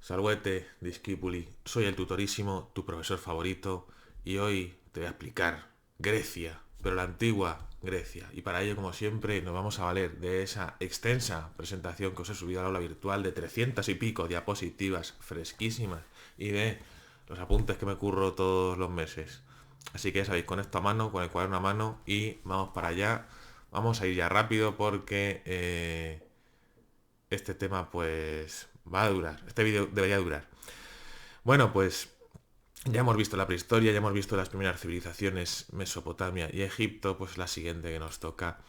Salvete, discípuli, soy el tutorísimo, tu profesor favorito, y hoy te voy a explicar Grecia, pero la antigua Grecia. Y para ello, como siempre, nos vamos a valer de esa extensa presentación que os he subido al aula virtual de 300 y pico diapositivas fresquísimas y de los apuntes que me curro todos los meses. Así que ya sabéis, con esto a mano, con el cuaderno a mano y vamos para allá. Vamos a ir ya rápido porque este tema pues va a durar. Este vídeo debería durar. Bueno, pues ya hemos visto la prehistoria, ya hemos visto las primeras civilizaciones, Mesopotamia y Egipto, pues la siguiente que nos toca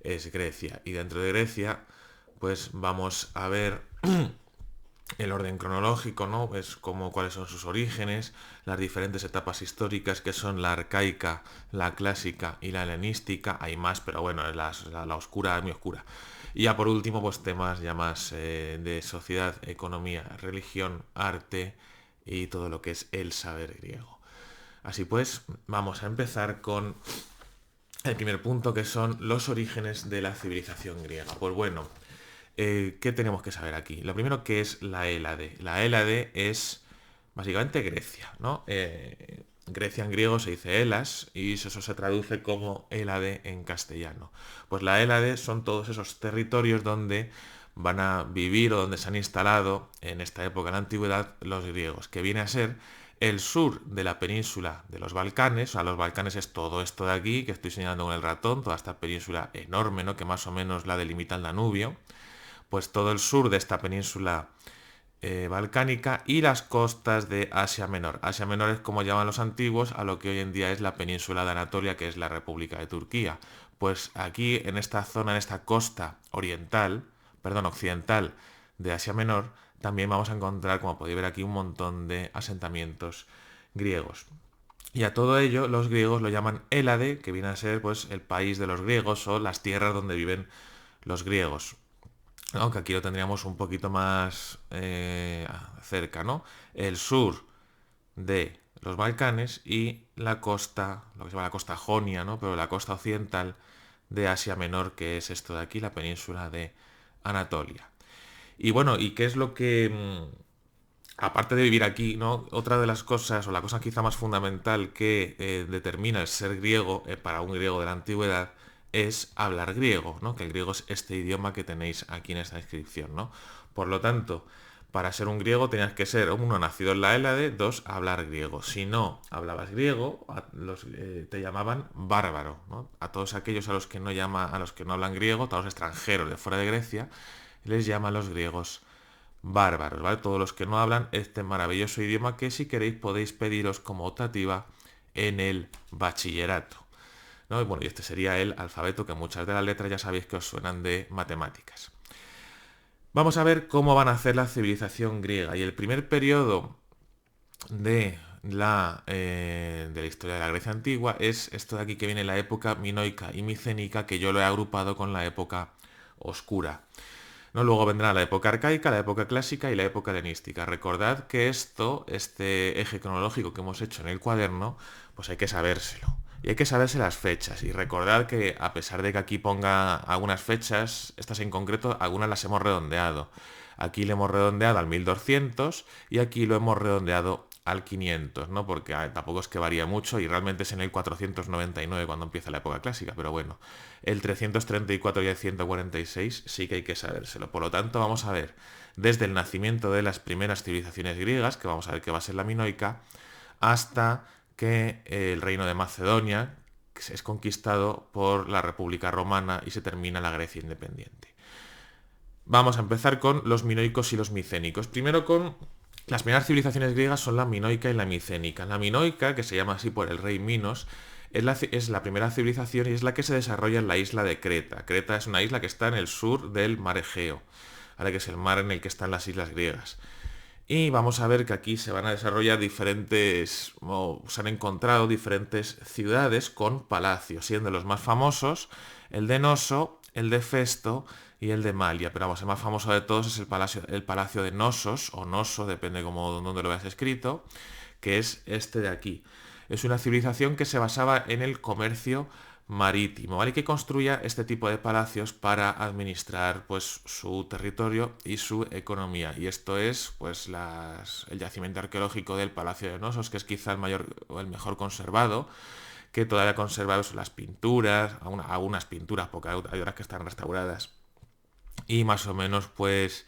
es Grecia. Y dentro de Grecia, pues vamos a ver el orden cronológico, ¿no? Es como cuáles son sus orígenes, las diferentes etapas históricas que son la arcaica, la clásica y la helenística. Hay más, pero bueno, la oscura es muy oscura. Y ya por último, pues temas ya más de sociedad, economía, religión, arte y todo lo que es el saber griego. Así pues, vamos a empezar con el primer punto, que son los orígenes de la civilización griega. Pues bueno, ¿qué tenemos que saber aquí? Lo primero, que es la Hélade. La Hélade es básicamente Grecia, ¿no? Grecia en griego se dice Hellas y eso se traduce como Hélade en castellano. Pues la Hélade son todos esos territorios donde van a vivir o donde se han instalado en esta época de la antigüedad los griegos, que viene a ser el sur de la península de los Balcanes. O sea, los Balcanes es todo esto de aquí que estoy señalando con el ratón, toda esta península enorme, ¿no? Que más o menos la delimita el Danubio. Pues todo el sur de esta península balcánica y las costas de Asia Menor. Asia Menor es como llaman los antiguos a lo que hoy en día es la península de Anatolia, que es la República de Turquía. Pues aquí, en esta zona, en esta costa oriental, perdón, occidental de Asia Menor, también vamos a encontrar, como podéis ver aquí, un montón de asentamientos griegos. Y a todo ello los griegos lo llaman Hélade, que viene a ser pues el país de los griegos o las tierras donde viven los griegos. Aunque aquí lo tendríamos un poquito más cerca, ¿no? El sur de los Balcanes y la costa, lo que se llama la costa jonia, ¿no? Pero la costa occidental de Asia Menor, que es esto de aquí, la península de Anatolia. Y bueno, ¿y qué es lo que, aparte de vivir aquí, ¿no? Otra de las cosas, o la cosa quizá más fundamental que determina el ser griego para un griego de la antigüedad, es hablar griego, ¿no? Que el griego es este idioma que tenéis aquí en esta descripción, ¿no? Por lo tanto, para ser un griego tenías que ser, uno, nacido en la Hélade, dos, hablar griego. Si no hablabas griego, te llamaban bárbaro, ¿no? A todos aquellos a los que no hablan griego, a todos los extranjeros de fuera de Grecia, les llaman los griegos bárbaros, ¿vale? Todos los que no hablan este maravilloso idioma que, si queréis, podéis pediros como optativa en el bachillerato, ¿no? Y bueno, y este sería el alfabeto, que muchas de las letras ya sabéis que os suenan de matemáticas. Vamos a ver cómo van a hacer la civilización griega. Y el primer periodo de la historia de la Grecia antigua es esto de aquí, que viene la época minoica y micénica, que yo lo he agrupado con la época oscura, ¿no? Luego vendrá la época arcaica, la época clásica y la época helenística. Recordad que este eje cronológico que hemos hecho en el cuaderno, pues hay que sabérselo. Y hay que saberse las fechas. Y recordad que, a pesar de que aquí ponga algunas fechas, estas en concreto, algunas las hemos redondeado. Aquí le hemos redondeado al 1200 y aquí lo hemos redondeado al 500, ¿no? Porque tampoco es que varía mucho y realmente es en el 499 cuando empieza la época clásica, pero bueno, el 334 y el 146 sí que hay que sabérselo. Por lo tanto, vamos a ver desde el nacimiento de las primeras civilizaciones griegas, que vamos a ver que va a ser la minoica, hasta que el reino de Macedonia es conquistado por la República Romana y se termina la Grecia independiente. Vamos a empezar con los minoicos y los micénicos. Primero, con las primeras civilizaciones griegas son la minoica y la micénica. La minoica, que se llama así por el rey Minos, es la primera civilización y es la que se desarrolla en la isla de Creta. Creta es una isla que está en el sur del mar Egeo, ¿vale? Que es el mar en el que están las islas griegas. Y vamos a ver que aquí se van a desarrollar se han encontrado diferentes ciudades con palacios, siendo los más famosos el de Noso, el de Festo y el de Malia. Pero vamos, el más famoso de todos es el palacio de Nosos, o Noso, depende dónde lo veas escrito, que es este de aquí. Es una civilización que se basaba en el comercio marítimo, ¿vale? Que construya este tipo de palacios para administrar pues su territorio y su economía. Y esto es pues el yacimiento arqueológico del Palacio de Nosos, que es quizá el mayor o el mejor conservado, que todavía conservado son las pinturas, algunas pinturas, porque hay otras que están restauradas. Y más o menos pues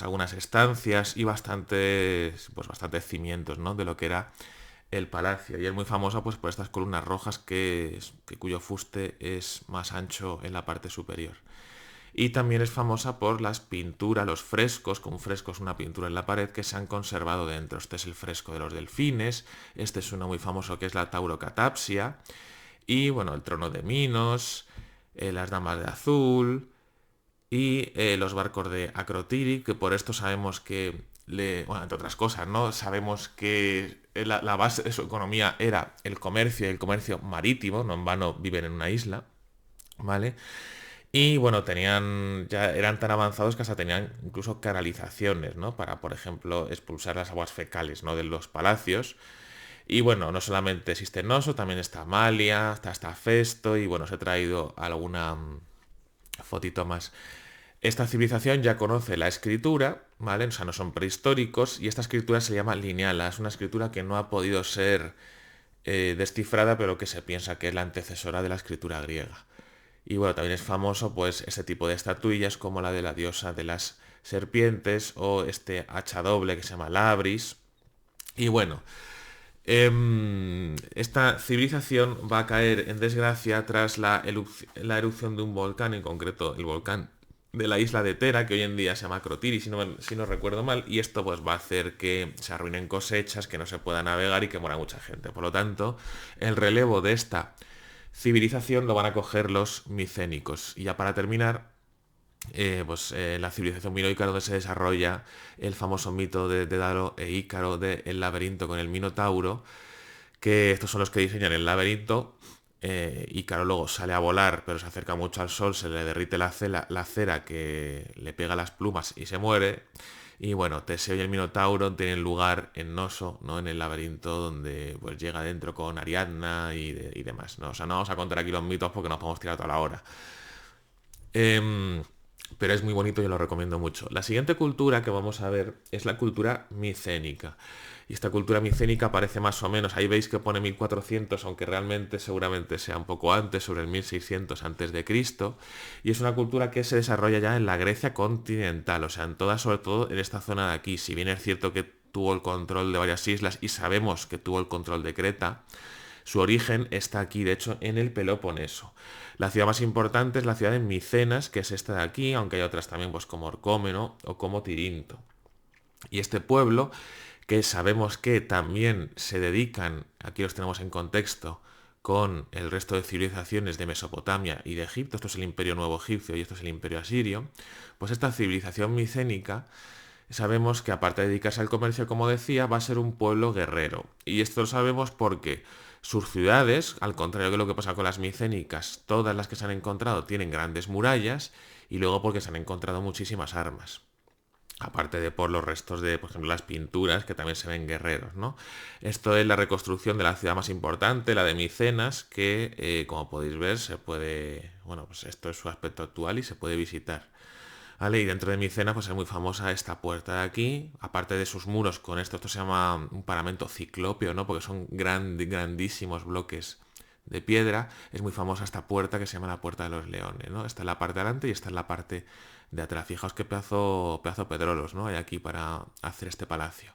algunas estancias y bastantes cimientos, ¿no? De lo que era el palacio. Y es muy famosa pues por estas columnas rojas cuyo fuste es más ancho en la parte superior. Y también es famosa por las pinturas, los frescos, con frescos una pintura en la pared que se han conservado dentro. Este es el fresco de los delfines, este es uno muy famoso que es la taurocatapsia, y bueno, el trono de Minos, las damas de azul, y los barcos de Akrotiri, que por esto sabemos bueno, entre otras cosas, ¿no? Sabemos que la base de su economía era el comercio y el comercio marítimo, no en vano viven en una isla, ¿vale? Y bueno, ya eran tan avanzados que hasta tenían incluso canalizaciones, ¿no? Para, por ejemplo, expulsar las aguas fecales, ¿no? De los palacios. Y bueno, no solamente existe Noso, también está Amalia, está Festo, y bueno, os he traído alguna fotito más. Esta civilización ya conoce la escritura, ¿vale? O sea, no son prehistóricos, y esta escritura se llama lineala. Es una escritura que no ha podido ser descifrada, pero que se piensa que es la antecesora de la escritura griega. Y bueno, también es famoso pues este tipo de estatuillas como la de la diosa de las serpientes o este hacha doble que se llama Labris. Y bueno, esta civilización va a caer en desgracia tras la erupción de un volcán, en concreto el volcán de la isla de Tera, que hoy en día se llama Crotiri, si no recuerdo mal, y esto pues va a hacer que se arruinen cosechas, que no se pueda navegar y que muera mucha gente. Por lo tanto, el relevo de esta civilización lo van a coger los micénicos. Y ya para terminar, la civilización minoica, donde se desarrolla el famoso mito de Dédalo e Ícaro del laberinto con el Minotauro, que estos son los que diseñan el laberinto. Ícaro luego sale a volar, pero se acerca mucho al sol, se le derrite la cera que le pega las plumas y se muere. Y bueno, Teseo y el Minotauro tienen lugar en Noso, ¿no? En el laberinto donde pues llega dentro con Ariadna y demás, ¿no? O sea, no vamos a contar aquí los mitos porque nos podemos tirar toda la hora. Pero es muy bonito y lo recomiendo mucho. La siguiente cultura que vamos a ver es la cultura micénica. Y esta cultura micénica aparece más o menos, ahí veis que pone 1400, aunque realmente seguramente sea un poco antes, sobre el 1600 antes de Cristo. Y es una cultura que se desarrolla ya en la Grecia continental, o sea, sobre todo en esta zona de aquí. Si bien es cierto que tuvo el control de varias islas y sabemos que tuvo el control de Creta, su origen está aquí, de hecho, en el Peloponeso. La ciudad más importante es la ciudad de Micenas, que es esta de aquí, aunque hay otras también pues como Orcómeno o como Tirinto. Y este pueblo, que sabemos que también se dedican, aquí los tenemos en contexto, con el resto de civilizaciones de Mesopotamia y de Egipto, esto es el Imperio Nuevo Egipcio y esto es el Imperio Asirio, pues esta civilización micénica sabemos que aparte de dedicarse al comercio, como decía, va a ser un pueblo guerrero. Y esto lo sabemos porque sus ciudades, al contrario de lo que pasa con las micénicas, todas las que se han encontrado tienen grandes murallas, y luego porque se han encontrado muchísimas armas. Aparte de por los restos de, por ejemplo, las pinturas, que también se ven guerreros, ¿no? Esto es la reconstrucción de la ciudad más importante, la de Micenas, que, como podéis ver, bueno, pues esto es su aspecto actual y se puede visitar. ¿Vale? Y dentro de Micenas pues es muy famosa esta puerta de aquí, aparte de sus muros con esto se llama un paramento ciclópeo, ¿no? Porque son grandísimos bloques de piedra. Es muy famosa esta puerta que se llama la Puerta de los Leones, ¿no? Esta es la parte de adelante y esta es la parte de atrás. Fijaos qué pedazo pedrolos, ¿no? Hay aquí para hacer este palacio.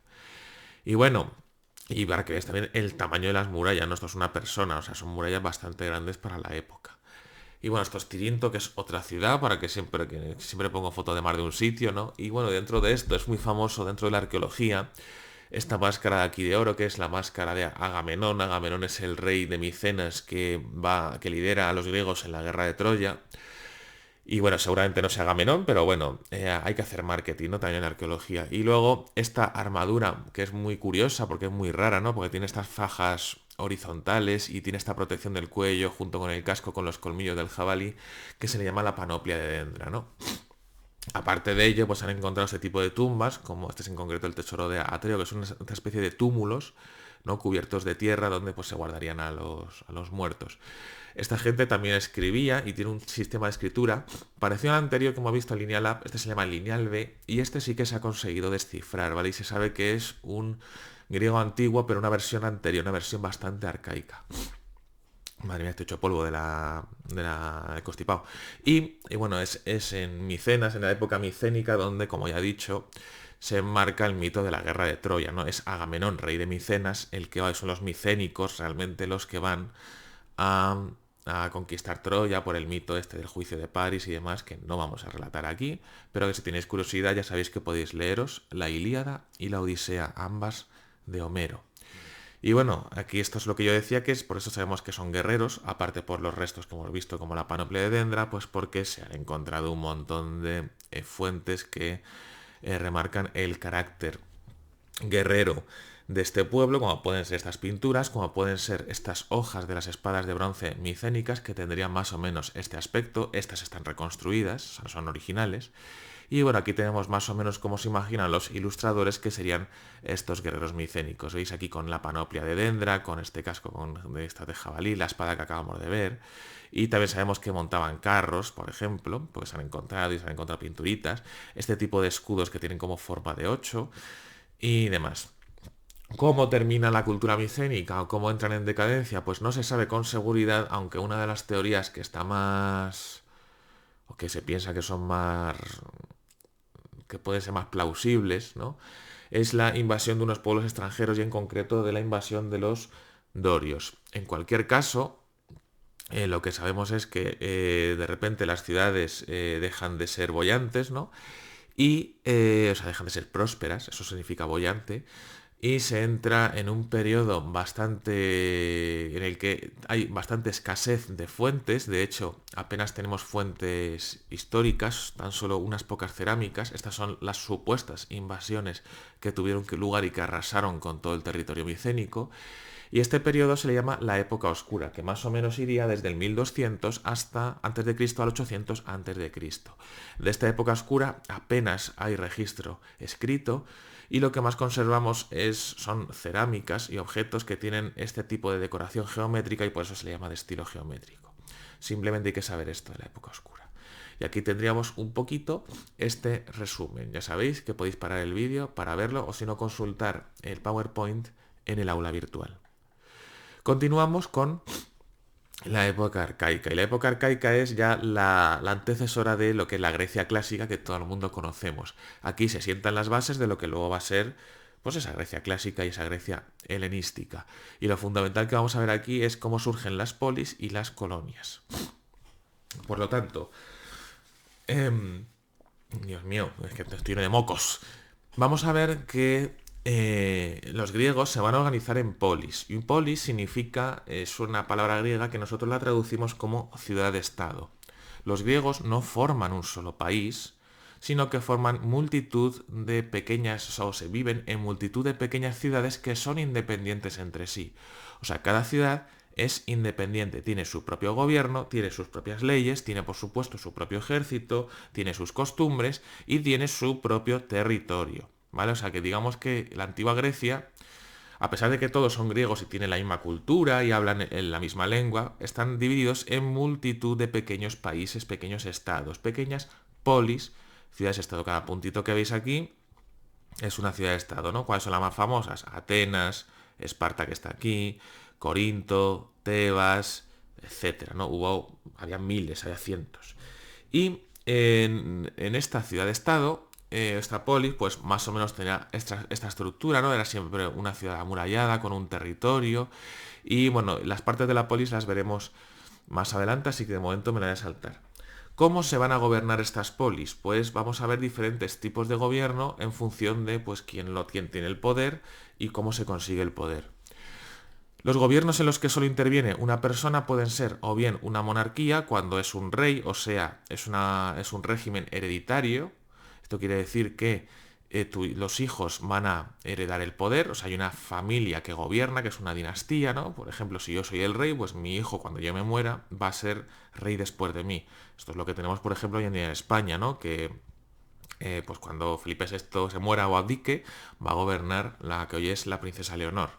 Y bueno, y para que veáis también el tamaño de las murallas, ¿no? Esto es una persona, o sea, son murallas bastante grandes para la época. Y bueno, esto es Tirinto, que es otra ciudad, que siempre pongo foto de más de un sitio, ¿no? Y bueno, dentro de esto es muy famoso, dentro de la arqueología, esta máscara de aquí de oro, que es la máscara de Agamenón. Agamenón es el rey de Micenas que lidera a los griegos en la guerra de Troya. Y bueno, seguramente no sea Agamenón, pero bueno, hay que hacer marketing, ¿no? También en la arqueología. Y luego esta armadura, que es muy curiosa porque es muy rara, ¿no? Porque tiene estas fajas horizontales y tiene esta protección del cuello junto con el casco con los colmillos del jabalí, que se le llama la panoplia de Dendra, ¿no? Aparte de ello, pues han encontrado este tipo de tumbas, como este es en concreto el tesoro de Atreo, que son esta especie de túmulos, ¿no? Cubiertos de tierra donde pues se guardarían a los muertos. Esta gente también escribía y tiene un sistema de escritura parecido al anterior que hemos visto en Lineal A. Este se llama Lineal B y este sí que se ha conseguido descifrar, ¿vale? Y se sabe que es un griego antiguo, pero una versión anterior, una versión bastante arcaica. Madre mía, estoy hecho polvo del constipado. Y bueno, es en Micenas, en la época micénica, donde, como ya he dicho, se enmarca el mito de la guerra de Troya, ¿no? Es Agamenón, rey de Micenas, el que va, son los micénicos realmente los que van a, a conquistar Troya por el mito este del juicio de París y demás, que no vamos a relatar aquí, pero que si tenéis curiosidad ya sabéis que podéis leeros la Ilíada y la Odisea, ambas de Homero. Y bueno, aquí esto es lo que yo decía, que es por eso sabemos que son guerreros, aparte por los restos que hemos visto como la panoplia de Dendra, pues porque se han encontrado un montón de fuentes que remarcan el carácter guerrero de este pueblo, como pueden ser estas pinturas, como pueden ser estas hojas de las espadas de bronce micénicas, que tendrían más o menos este aspecto. Estas están reconstruidas, son originales. Y bueno, aquí tenemos más o menos cómo se imaginan los ilustradores que serían estos guerreros micénicos. Veis aquí con la panoplia de Dendra, con este casco de esta de jabalí, la espada que acabamos de ver. Y también sabemos que montaban carros, por ejemplo, porque se han encontrado y se han encontrado pinturitas. Este tipo de escudos que tienen como forma de 8 y demás. ¿Cómo termina la cultura micénica o cómo entran en decadencia? Pues no se sabe con seguridad, aunque una de las teorías que está más, o que se piensa que son más, que pueden ser más plausibles, ¿no? Es la invasión de unos pueblos extranjeros y en concreto de la invasión de los dorios. En cualquier caso, lo que sabemos es que de repente las ciudades dejan de ser bollantes, ¿no? Y, o sea, dejan de ser prósperas, eso significa bollante, y se entra en un periodo bastante en el que hay bastante escasez de fuentes. De hecho, apenas tenemos fuentes históricas, tan solo unas pocas cerámicas. Estas son las supuestas invasiones que tuvieron lugar y que arrasaron con todo el territorio micénico. Y este periodo se le llama la época oscura, que más o menos iría desde el 1200 hasta antes de Cristo al 800 antes de Cristo. De esta época oscura apenas hay registro escrito y lo que más conservamos son cerámicas y objetos que tienen este tipo de decoración geométrica y por eso se le llama de estilo geométrico. Simplemente hay que saber esto de la época oscura. Y aquí tendríamos un poquito este resumen. Ya sabéis que podéis parar el vídeo para verlo o si no consultar el PowerPoint en el aula virtual. Continuamos con la época arcaica. Y la época arcaica es ya la antecesora de lo que es la Grecia clásica que todo el mundo conocemos. Aquí se sientan las bases de lo que luego va a ser pues esa Grecia clásica y esa Grecia helenística. Y lo fundamental que vamos a ver aquí es cómo surgen las polis y las colonias. Por lo tanto, Dios mío, es que estoy lleno de mocos. Vamos a ver que los griegos se van a organizar en polis. Y un polis significa, es una palabra griega que nosotros la traducimos como ciudad-estado. Los griegos no forman un solo país, sino que forman multitud de pequeñas, o se viven en multitud de pequeñas ciudades que son independientes entre sí. O sea, cada ciudad es independiente, tiene su propio gobierno, tiene sus propias leyes, tiene por supuesto su propio ejército, tiene sus costumbres y tiene su propio territorio. ¿Vale? O sea que digamos que la antigua Grecia, a pesar de que todos son griegos y tienen la misma cultura y hablan en la misma lengua, están divididos en multitud de pequeños países, pequeños estados, pequeñas polis, ciudades-estado. Cada puntito que veis aquí es una ciudad-estado, ¿no? ¿Cuáles son las más famosas? Atenas, Esparta que está aquí, Corinto, Tebas, etcétera, ¿no? Había miles, había cientos. Y en esta ciudad-estado esta polis, pues más o menos tenía esta estructura, ¿no? Era siempre una ciudad amurallada con un territorio. Y bueno, las partes de la polis las veremos más adelante, así que de momento me la voy a saltar. ¿Cómo se van a gobernar estas polis? Pues vamos a ver diferentes tipos de gobierno en función de pues quién tiene el poder y cómo se consigue el poder. Los gobiernos en los que solo interviene una persona pueden ser o bien una monarquía, cuando es un rey, o sea, es un régimen hereditario. Esto quiere decir que los hijos van a heredar el poder, o sea, hay una familia que gobierna, que es una dinastía, ¿no? Por ejemplo, si yo soy el rey, pues mi hijo, cuando yo me muera, va a ser rey después de mí. Esto es lo que tenemos, por ejemplo, hoy en día en España, ¿no? Que pues cuando Felipe VI se muera o abdique, va a gobernar la que hoy es la princesa Leonor.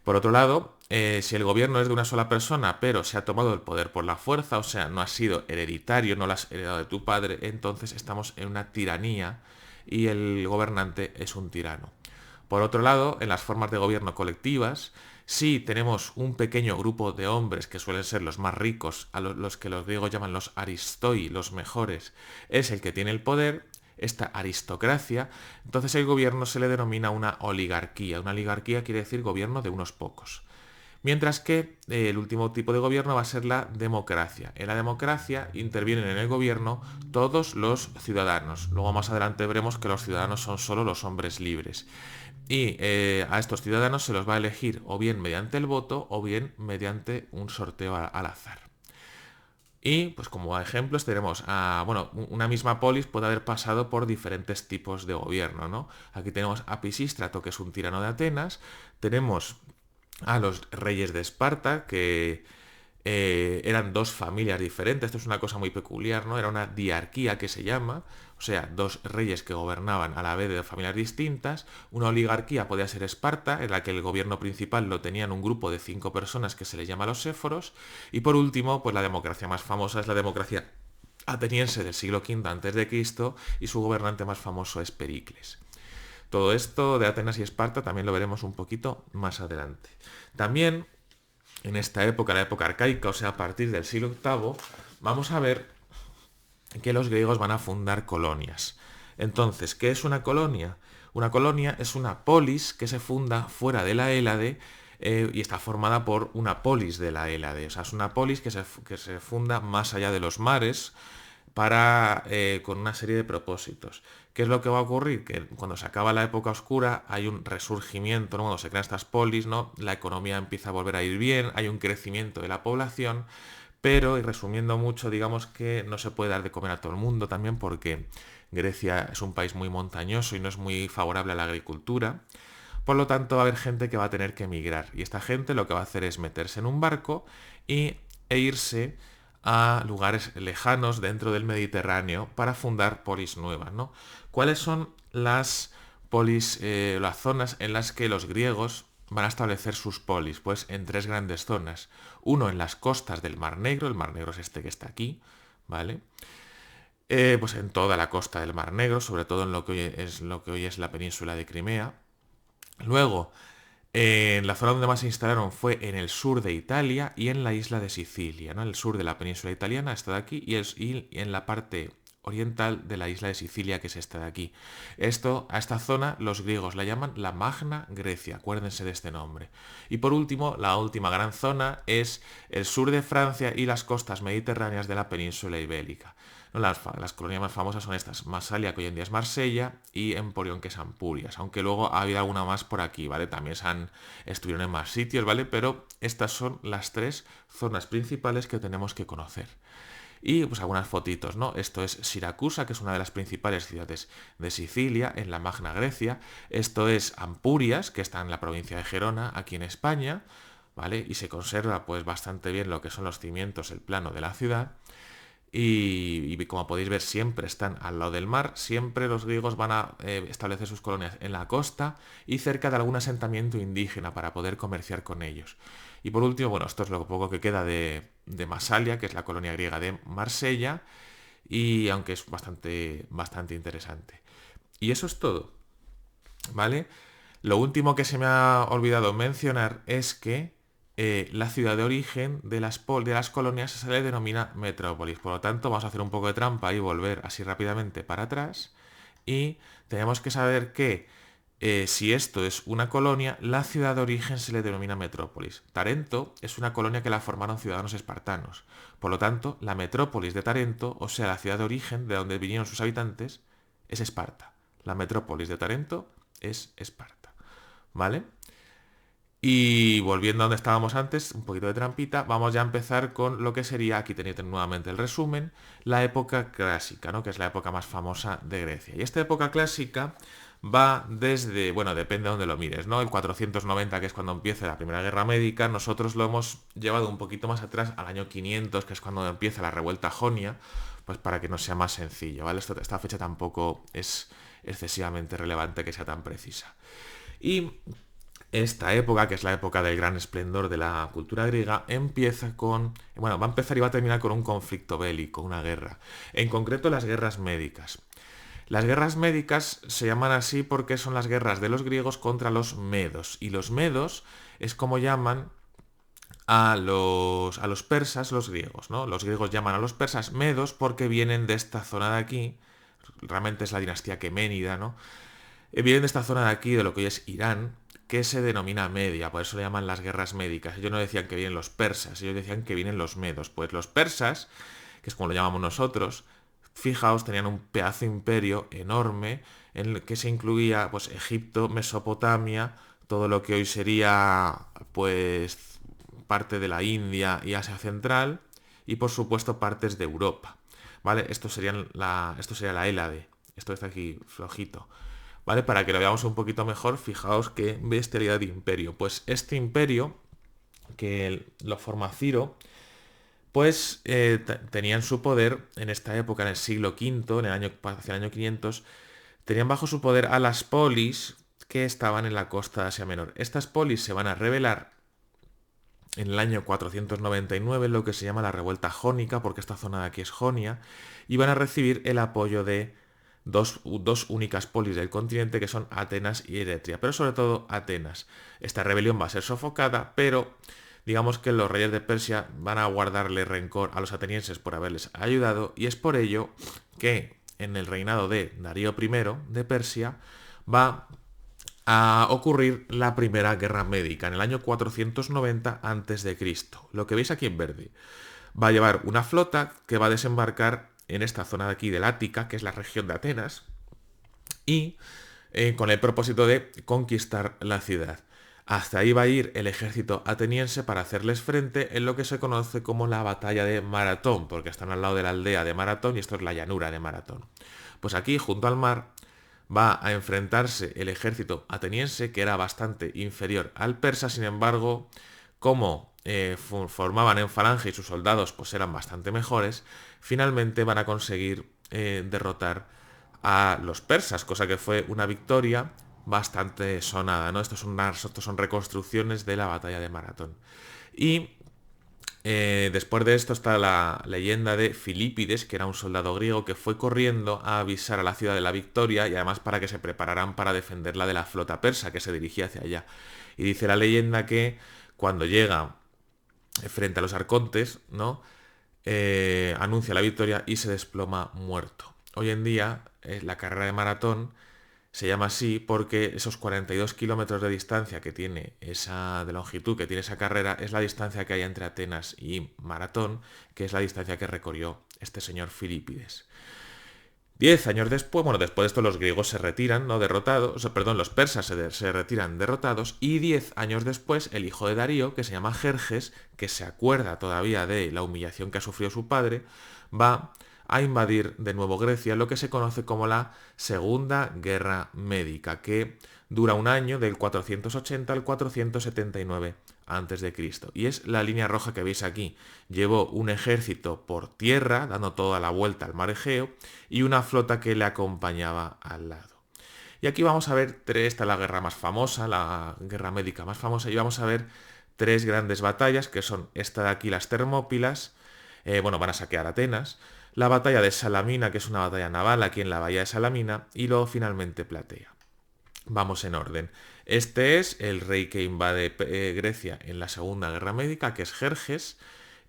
Por otro lado, si el gobierno es de una sola persona, pero se ha tomado el poder por la fuerza, o sea, no ha sido hereditario, no lo has heredado de tu padre, entonces estamos en una tiranía y el gobernante es un tirano. Por otro lado, en las formas de gobierno colectivas, si tenemos un pequeño grupo de hombres que suelen ser los más ricos, a los que los griegos llaman los aristoi, los mejores, es el que tiene el poder, esta aristocracia, entonces el gobierno se le denomina una oligarquía. Una oligarquía quiere decir gobierno de unos pocos. Mientras que el último tipo de gobierno va a ser la democracia. En la democracia intervienen en el gobierno todos los ciudadanos. Luego más adelante veremos que los ciudadanos son solo los hombres libres. Y a estos ciudadanos se los va a elegir o bien mediante el voto o bien mediante un sorteo al azar. Y pues como ejemplos tenemos bueno, una misma polis puede haber pasado por diferentes tipos de gobierno, ¿no? Aquí tenemos a Pisístrato, que es un tirano de Atenas, tenemos a los reyes de Esparta, que eran dos familias diferentes. Esto es una cosa muy peculiar, ¿no? Era una diarquía que se llama, o sea, dos reyes que gobernaban a la vez de familias distintas. Una oligarquía podía ser Esparta, en la que el gobierno principal lo tenían un grupo de 5 personas que se les llama los éforos. Y por último, pues la democracia más famosa es la democracia ateniense del siglo V a.C. y su gobernante más famoso es Pericles. Todo esto de Atenas y Esparta también lo veremos un poquito más adelante. También en esta época, la época arcaica, o sea, a partir del siglo VIII, vamos a ver que los griegos van a fundar colonias. Entonces, ¿qué es una colonia? Una colonia es una polis que se funda fuera de la Hélade y está formada por una polis de la Hélade. O sea, es una polis que se funda más allá de los mares con una serie de propósitos. ¿Qué es lo que va a ocurrir? Que cuando se acaba la época oscura hay un resurgimiento, ¿no? Cuando se crean estas polis, ¿no? La economía empieza a volver a ir bien, hay un crecimiento de la población, pero, y resumiendo mucho, digamos que no se puede dar de comer a todo el mundo también porque Grecia es un país muy montañoso y no es muy favorable a la agricultura. Por lo tanto, va a haber gente que va a tener que emigrar. Y esta gente lo que va a hacer es meterse en un barco e irse a lugares lejanos dentro del Mediterráneo para fundar polis nuevas, ¿no? ¿Cuáles son las polis, las zonas en las que los griegos van a establecer sus polis? Pues en 3 grandes zonas. Uno en las costas del Mar Negro, el Mar Negro es este que está aquí, ¿vale? Pues en toda la costa del Mar Negro, sobre todo en lo que hoy es la península de Crimea. Luego, en la zona donde más se instalaron fue en el sur de Italia y en la isla de Sicilia, ¿no? El sur de la península italiana, esta de aquí, y en la parte oriental de la isla de Sicilia, que es esta de aquí. A esta zona los griegos la llaman la Magna Grecia, acuérdense de este nombre. Y por último, la última gran zona es el sur de Francia y las costas mediterráneas de la península ibérica. ¿No? Las colonias más famosas son estas: Masalia, que hoy en día es Marsella, y Emporión, que es Ampurias, aunque luego ha habido alguna más por aquí, ¿vale? También estuvieron en más sitios, ¿vale? Pero estas son las 3 zonas principales que tenemos que conocer. Y pues algunas fotitos, ¿no? Esto es Siracusa, que es una de las principales ciudades de Sicilia, en la Magna Grecia. Esto es Ampurias, que está en la provincia de Gerona, aquí en España, ¿vale? Y se conserva pues bastante bien lo que son los cimientos, el plano de la ciudad. Y como podéis ver, siempre están al lado del mar, siempre los griegos van a establecer sus colonias en la costa y cerca de algún asentamiento indígena para poder comerciar con ellos. Y por último, bueno, esto es lo poco que queda de Masalia, que es la colonia griega de Marsella, y aunque es bastante interesante. Y eso es todo, ¿vale? Lo último que se me ha olvidado mencionar es que la ciudad de origen de las colonias se le denomina metrópolis. Por lo tanto, vamos a hacer un poco de trampa y volver así rápidamente para atrás. Y tenemos que saber que si esto es una colonia, la ciudad de origen se le denomina metrópolis. Tarento es una colonia que la formaron ciudadanos espartanos. Por lo tanto, la metrópolis de Tarento, o sea, la ciudad de origen de donde vinieron sus habitantes, es Esparta. La metrópolis de Tarento es Esparta. ¿Vale? Y volviendo a donde estábamos antes, un poquito de trampita, vamos ya a empezar con lo que sería, aquí tenéis nuevamente el resumen, la época clásica, ¿no? Que es la época más famosa de Grecia. Y esta época clásica va desde, bueno, depende de donde lo mires, ¿no? El 490, que es cuando empieza la Primera Guerra Médica, nosotros lo hemos llevado un poquito más atrás, al año 500, que es cuando empieza la revuelta jonia, pues para que nos sea más sencillo, ¿vale? Esta fecha tampoco es excesivamente relevante que sea tan precisa. Y esta época, que es la época del gran esplendor de la cultura griega, empieza con, bueno, va a empezar y va a terminar con un conflicto bélico, una guerra. En concreto, las guerras médicas. Las guerras médicas se llaman así porque son las guerras de los griegos contra los medos. Y los medos es como llaman a los persas los griegos, ¿no? Los griegos llaman a los persas medos porque vienen de esta zona de aquí, realmente es la dinastía queménida, ¿no? Vienen de esta zona de aquí, de lo que hoy es Irán, que se denomina Media, por eso le llaman las guerras médicas. Ellos no decían que vienen los persas, ellos decían que vienen los medos. Pues los persas, que es como lo llamamos nosotros, fijaos, tenían un pedazo de imperio enorme en el que se incluía pues Egipto, Mesopotamia, todo lo que hoy sería pues parte de la India y Asia Central y por supuesto partes de Europa. ¿Vale? Esto sería la Hélade. Esto está aquí flojito. ¿Vale? Para que lo veamos un poquito mejor, fijaos qué bestialidad de imperio. Pues este imperio, que lo forma Ciro, pues tenían su poder en esta época, en el siglo V, hacia el año 500, tenían bajo su poder a las polis que estaban en la costa de Asia Menor. Estas polis se van a rebelar en el año 499, lo que se llama la revuelta jónica, porque esta zona de aquí es Jonia, y van a recibir el apoyo de dos únicas polis del continente, que son Atenas y Eretria, pero sobre todo Atenas. Esta rebelión va a ser sofocada, pero digamos que los reyes de Persia van a guardarle rencor a los atenienses por haberles ayudado, y es por ello que en el reinado de Darío I de Persia va a ocurrir la primera guerra médica en el año 490 a.C. Lo que veis aquí en verde va a llevar una flota que va a desembarcar en esta zona de aquí del Ática, que es la región de Atenas, y con el propósito de conquistar la ciudad. Hasta ahí va a ir el ejército ateniense para hacerles frente en lo que se conoce como la batalla de Maratón, porque están al lado de la aldea de Maratón y esto es la llanura de Maratón. Pues aquí, junto al mar, va a enfrentarse el ejército ateniense, que era bastante inferior al persa. Sin embargo, como formaban en falange y sus soldados pues eran bastante mejores, finalmente van a conseguir derrotar a los persas, cosa que fue una victoria bastante sonada, ¿no? Estos son reconstrucciones de la batalla de Maratón. Y después de esto está la leyenda de Filipides, que era un soldado griego que fue corriendo a avisar a la ciudad de la victoria y además para que se prepararan para defenderla de la flota persa que se dirigía hacia allá. Y dice la leyenda que cuando llega frente a los arcontes, ¿no? Anuncia la victoria y se desploma muerto. Hoy en día la carrera de maratón se llama así porque esos 42 kilómetros de distancia que tiene de longitud que tiene esa carrera es la distancia que hay entre Atenas y Maratón, que es la distancia que recorrió este señor Filipides. 10 años después, bueno, después de esto los griegos se retiran, ¿no? Derrotados, perdón, los persas se retiran derrotados y 10 años después el hijo de Darío, que se llama Jerjes, que se acuerda todavía de la humillación que ha sufrido su padre, va a invadir de nuevo Grecia, lo que se conoce como la Segunda Guerra Médica, que dura un año del 480 al 479 a.C. Y es la línea roja que veis aquí. Llevó un ejército por tierra, dando toda la vuelta al mar Egeo, y una flota que le acompañaba al lado. Y aquí vamos a ver esta es la guerra más famosa, la guerra médica más famosa, y vamos a ver tres grandes batallas, que son esta de aquí, las Termópilas, van a saquear Atenas, la batalla de Salamina, que es una batalla naval aquí en la bahía de Salamina, y luego finalmente Platea. Vamos en orden. Este es el rey que invade Grecia en la Segunda Guerra Médica, que es Jerjes,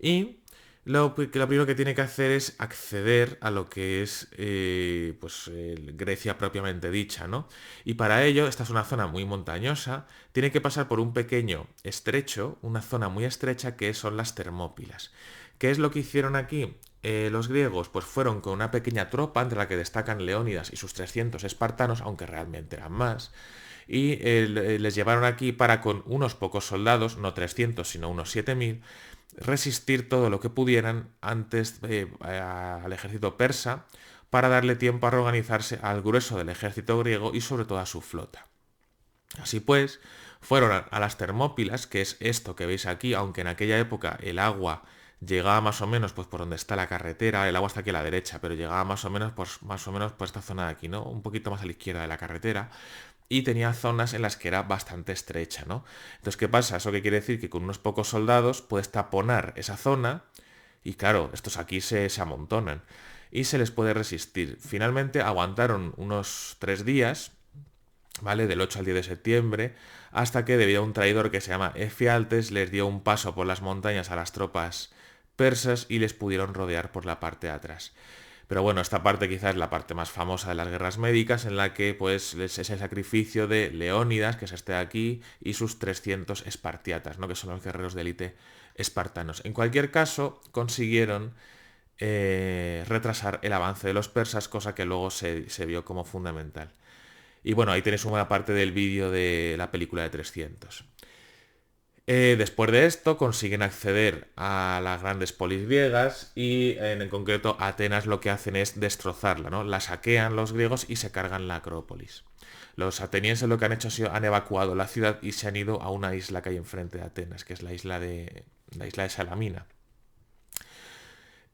y lo primero que tiene que hacer es acceder a lo que es Grecia propiamente dicha, ¿no? Y para ello, esta es una zona muy montañosa, tiene que pasar por un pequeño estrecho, una zona muy estrecha que son las Termópilas. ¿Qué es lo que hicieron aquí? Los griegos pues fueron con una pequeña tropa, entre la que destacan Leónidas y sus 300 espartanos, aunque realmente eran más, y les llevaron aquí para con unos pocos soldados, no 300 sino unos 7000, resistir todo lo que pudieran antes al ejército persa para darle tiempo a reorganizarse al grueso del ejército griego y sobre todo a su flota. Así pues, fueron a las Termópilas, que es esto que veis aquí, aunque en aquella época el agua llegaba más o menos pues por donde está la carretera, el agua está aquí a la derecha, pero llegaba más o menos por esta zona de aquí, ¿no? Un poquito más a la izquierda de la carretera. y tenía zonas en las que era bastante estrecha, ¿no? Entonces, ¿qué pasa? Eso que quiere decir que con unos pocos soldados puedes taponar esa zona y claro, estos aquí se amontonan y se les puede resistir. Finalmente aguantaron unos 3 días, ¿vale? Del 8 al 10 de septiembre, hasta que debido a un traidor que se llama Efialtes les dio un paso por las montañas a las tropas persas y les pudieron rodear por la parte de atrás. Pero bueno, esta parte quizás es la parte más famosa de las guerras médicas, en la que pues es el sacrificio de Leónidas, que es este de aquí, y sus 300 espartiatas, ¿no? Que son los guerreros de élite espartanos. En cualquier caso, consiguieron retrasar el avance de los persas, cosa que luego se vio como fundamental. Y bueno, ahí tenéis una parte del vídeo de la película de 300. Después de esto consiguen acceder a las grandes polis griegas y en concreto Atenas lo que hacen es destrozarla, ¿no? La saquean los griegos y se cargan la Acrópolis. Los atenienses lo que han hecho es han evacuado la ciudad y se han ido a una isla que hay enfrente de Atenas, que es la isla de Salamina.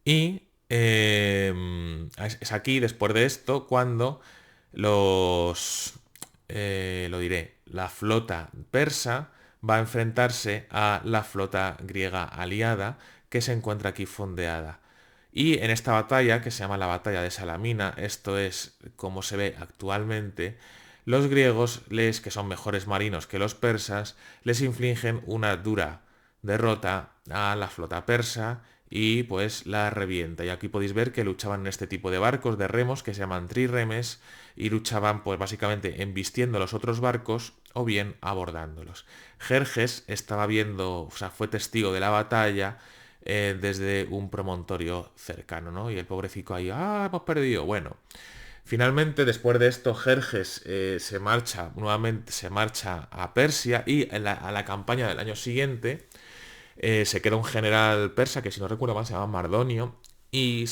Y es aquí, después de esto, cuando la flota persa va a enfrentarse a la flota griega aliada que se encuentra aquí fondeada. Y en esta batalla, que se llama la batalla de Salamina, esto es como se ve actualmente, los griegos, que son mejores marinos que los persas, les infligen una dura derrota a la flota persa y pues la revienta. Y aquí podéis ver que luchaban en este tipo de barcos de remos que se llaman triremes y luchaban pues básicamente embistiendo los otros barcos o bien abordándolos. Jerjes estaba viendo, o sea, fue testigo de la batalla desde un promontorio cercano, ¿no? Y el pobrecito ahí, hemos perdido. Bueno, finalmente, después de esto, Jerjes se marcha a Persia y a la campaña del año siguiente se queda un general persa que si no recuerdo mal se llama Mardonio y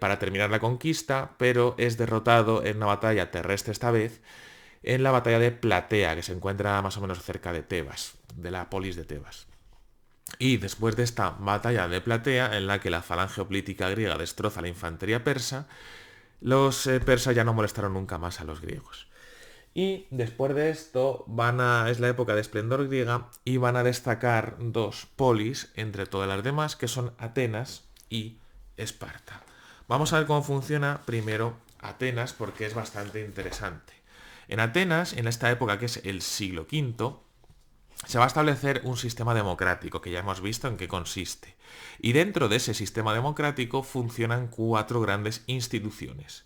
para terminar la conquista, pero es derrotado en una batalla terrestre esta vez, en la batalla de Platea, que se encuentra más o menos cerca de Tebas, de la polis de Tebas. Y después de esta batalla de Platea, en la que la falange hoplítica griega destroza la infantería persa, los persas ya no molestaron nunca más a los griegos. Y después de esto es la época de esplendor griega y van a destacar dos polis entre todas las demás, que son Atenas y Esparta. Vamos a ver cómo funciona primero Atenas porque es bastante interesante. En Atenas, en esta época que es el siglo V, se va a establecer un sistema democrático, que ya hemos visto en qué consiste. Y dentro de ese sistema democrático funcionan 4 grandes instituciones.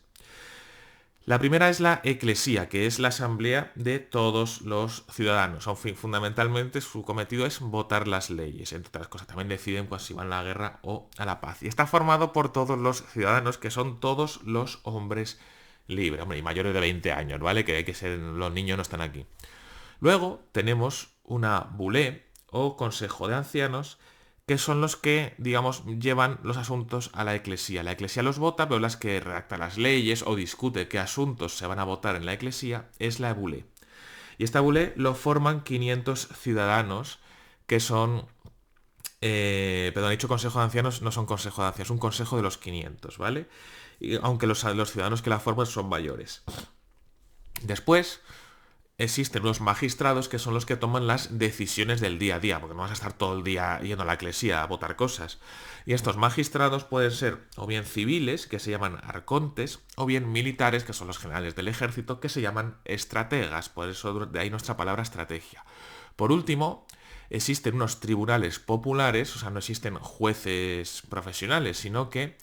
La primera es la eclesía, que es la asamblea de todos los ciudadanos. Fundamentalmente su cometido es votar las leyes. Entre otras cosas, también deciden pues, si van a la guerra o a la paz. Y está formado por todos los ciudadanos, que son todos los hombres libres, y mayores de 20 años, ¿vale? Que hay que ser, los niños no están aquí. Luego tenemos una bulé o consejo de ancianos, que son los que, digamos, llevan los asuntos a la eclesía. La eclesía los vota, pero las que redacta las leyes o discute qué asuntos se van a votar en la eclesía es la bulé. Y esta bulé lo forman 500 ciudadanos que son... he dicho consejo de ancianos, no son consejo de ancianos, es un consejo de los 500, ¿vale? Aunque los ciudadanos que la forman son mayores. Después existen unos magistrados que son los que toman las decisiones del día a día, porque no vas a estar todo el día yendo a la eclesía a votar cosas. Y estos magistrados pueden ser o bien civiles, que se llaman arcontes, o bien militares, que son los generales del ejército, que se llaman estrategas, por eso de ahí nuestra palabra estrategia. Por último, existen unos tribunales populares, o sea, no existen jueces profesionales, sino que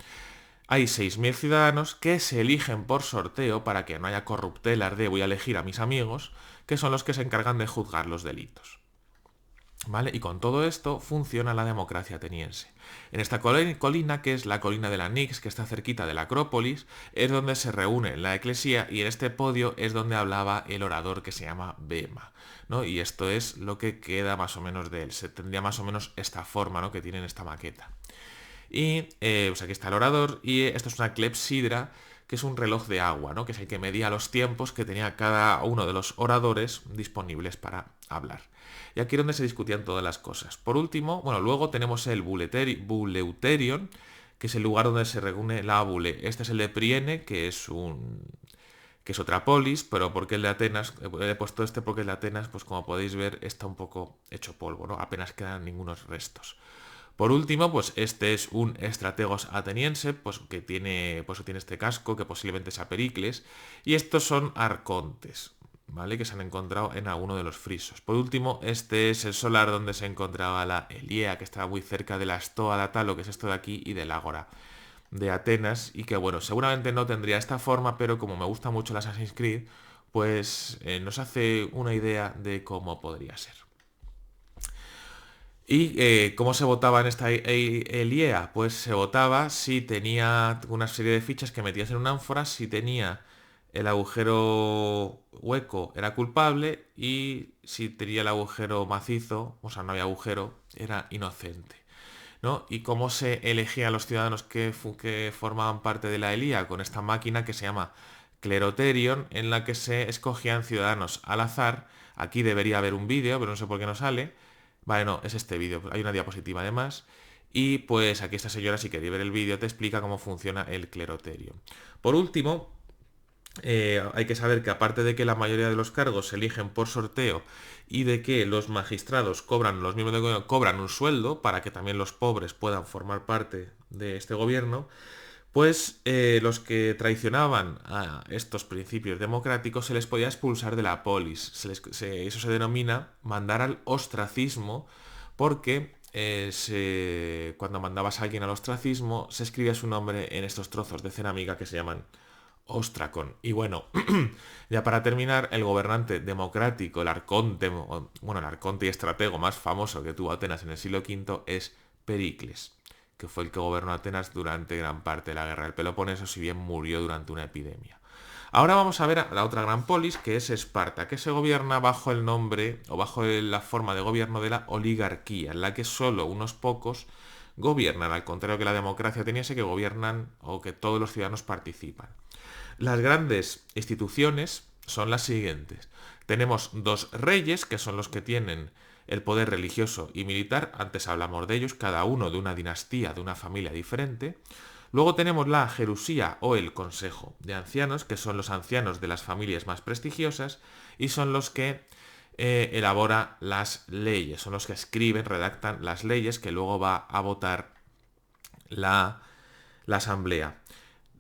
hay 6.000 ciudadanos que se eligen por sorteo para que no haya corruptelas de voy a elegir a mis amigos, que son los que se encargan de juzgar los delitos. ¿Vale? Y con todo esto funciona la democracia ateniense. En esta colina, que es la colina de la Nix, que está cerquita de la Acrópolis, es donde se reúne la eclesía y en este podio es donde hablaba el orador que se llama Bema, ¿no? Y esto es lo que queda más o menos de él. Se tendría más o menos esta forma, ¿no? Que tiene en esta maqueta. Y pues aquí está el orador y esto es una clepsidra, que es un reloj de agua, ¿no? Que es el que medía los tiempos que tenía cada uno de los oradores disponibles para hablar. Y aquí es donde se discutían todas las cosas. Por último, bueno, luego tenemos el Buleuterion, que es el lugar donde se reúne la bule. Este es el de Priene, que es que es otra polis, pero porque el de Atenas, he puesto este porque el de Atenas, pues como podéis ver, está un poco hecho polvo, ¿no? Apenas quedan ningunos restos. Por último, pues este es un estrategos ateniense, pues que tiene, pues tiene este casco, que posiblemente sea Pericles, y estos son arcontes, ¿vale? Que se han encontrado en alguno de los frisos. Por último, este es el solar donde se encontraba la Elía, que estaba muy cerca de la Stoa Datalo, que es esto de aquí, y del Ágora de Atenas, y que bueno, seguramente no tendría esta forma, pero como me gusta mucho el Assassin's Creed, pues nos hace una idea de cómo podría ser. ¿Y cómo se votaba en esta Elía? Pues se votaba si tenía una serie de fichas que metías en una ánfora, si tenía el agujero hueco era culpable y si tenía el agujero macizo, o sea, no había agujero, era inocente. ¿No? Y cómo se elegían los ciudadanos que formaban parte de la Elía con esta máquina que se llama Cleroterion, en la que se escogían ciudadanos al azar. Aquí debería haber un vídeo, pero no sé por qué no sale. Vale, no, es este vídeo, hay una diapositiva además. Y pues aquí esta señora, si queréis ver el vídeo, te explica cómo funciona el Cleroterion. Por último, hay que saber que aparte de que la mayoría de los cargos se eligen por sorteo y de que los magistrados cobran, los miembros del gobierno cobran un sueldo para que también los pobres puedan formar parte de este gobierno, pues los que traicionaban a estos principios democráticos se les podía expulsar de la polis. Eso se denomina mandar al ostracismo porque cuando mandabas a alguien al ostracismo se escribía su nombre en estos trozos de cerámica que se llaman Ostracon. Y bueno, ya para terminar, el gobernante democrático, el arconte, bueno, el arconte y estratego más famoso que tuvo Atenas en el siglo V es Pericles, que fue el que gobernó Atenas durante gran parte de la guerra del Peloponeso, si bien murió durante una epidemia. Ahora vamos a ver a la otra gran polis, que es Esparta, que se gobierna bajo el nombre o bajo la forma de gobierno de la oligarquía, en la que solo unos pocos gobiernan, al contrario que la democracia ateniense, que gobiernan o que todos los ciudadanos participan. Las grandes instituciones son las siguientes. Tenemos dos reyes, que son los que tienen el poder religioso y militar. Antes hablamos de ellos, cada uno de una dinastía, de una familia diferente. Luego tenemos la Jerusía o el Consejo de Ancianos, que son los ancianos de las familias más prestigiosas y son los que elaboran las leyes, son los que escriben, redactan las leyes que luego va a votar la asamblea.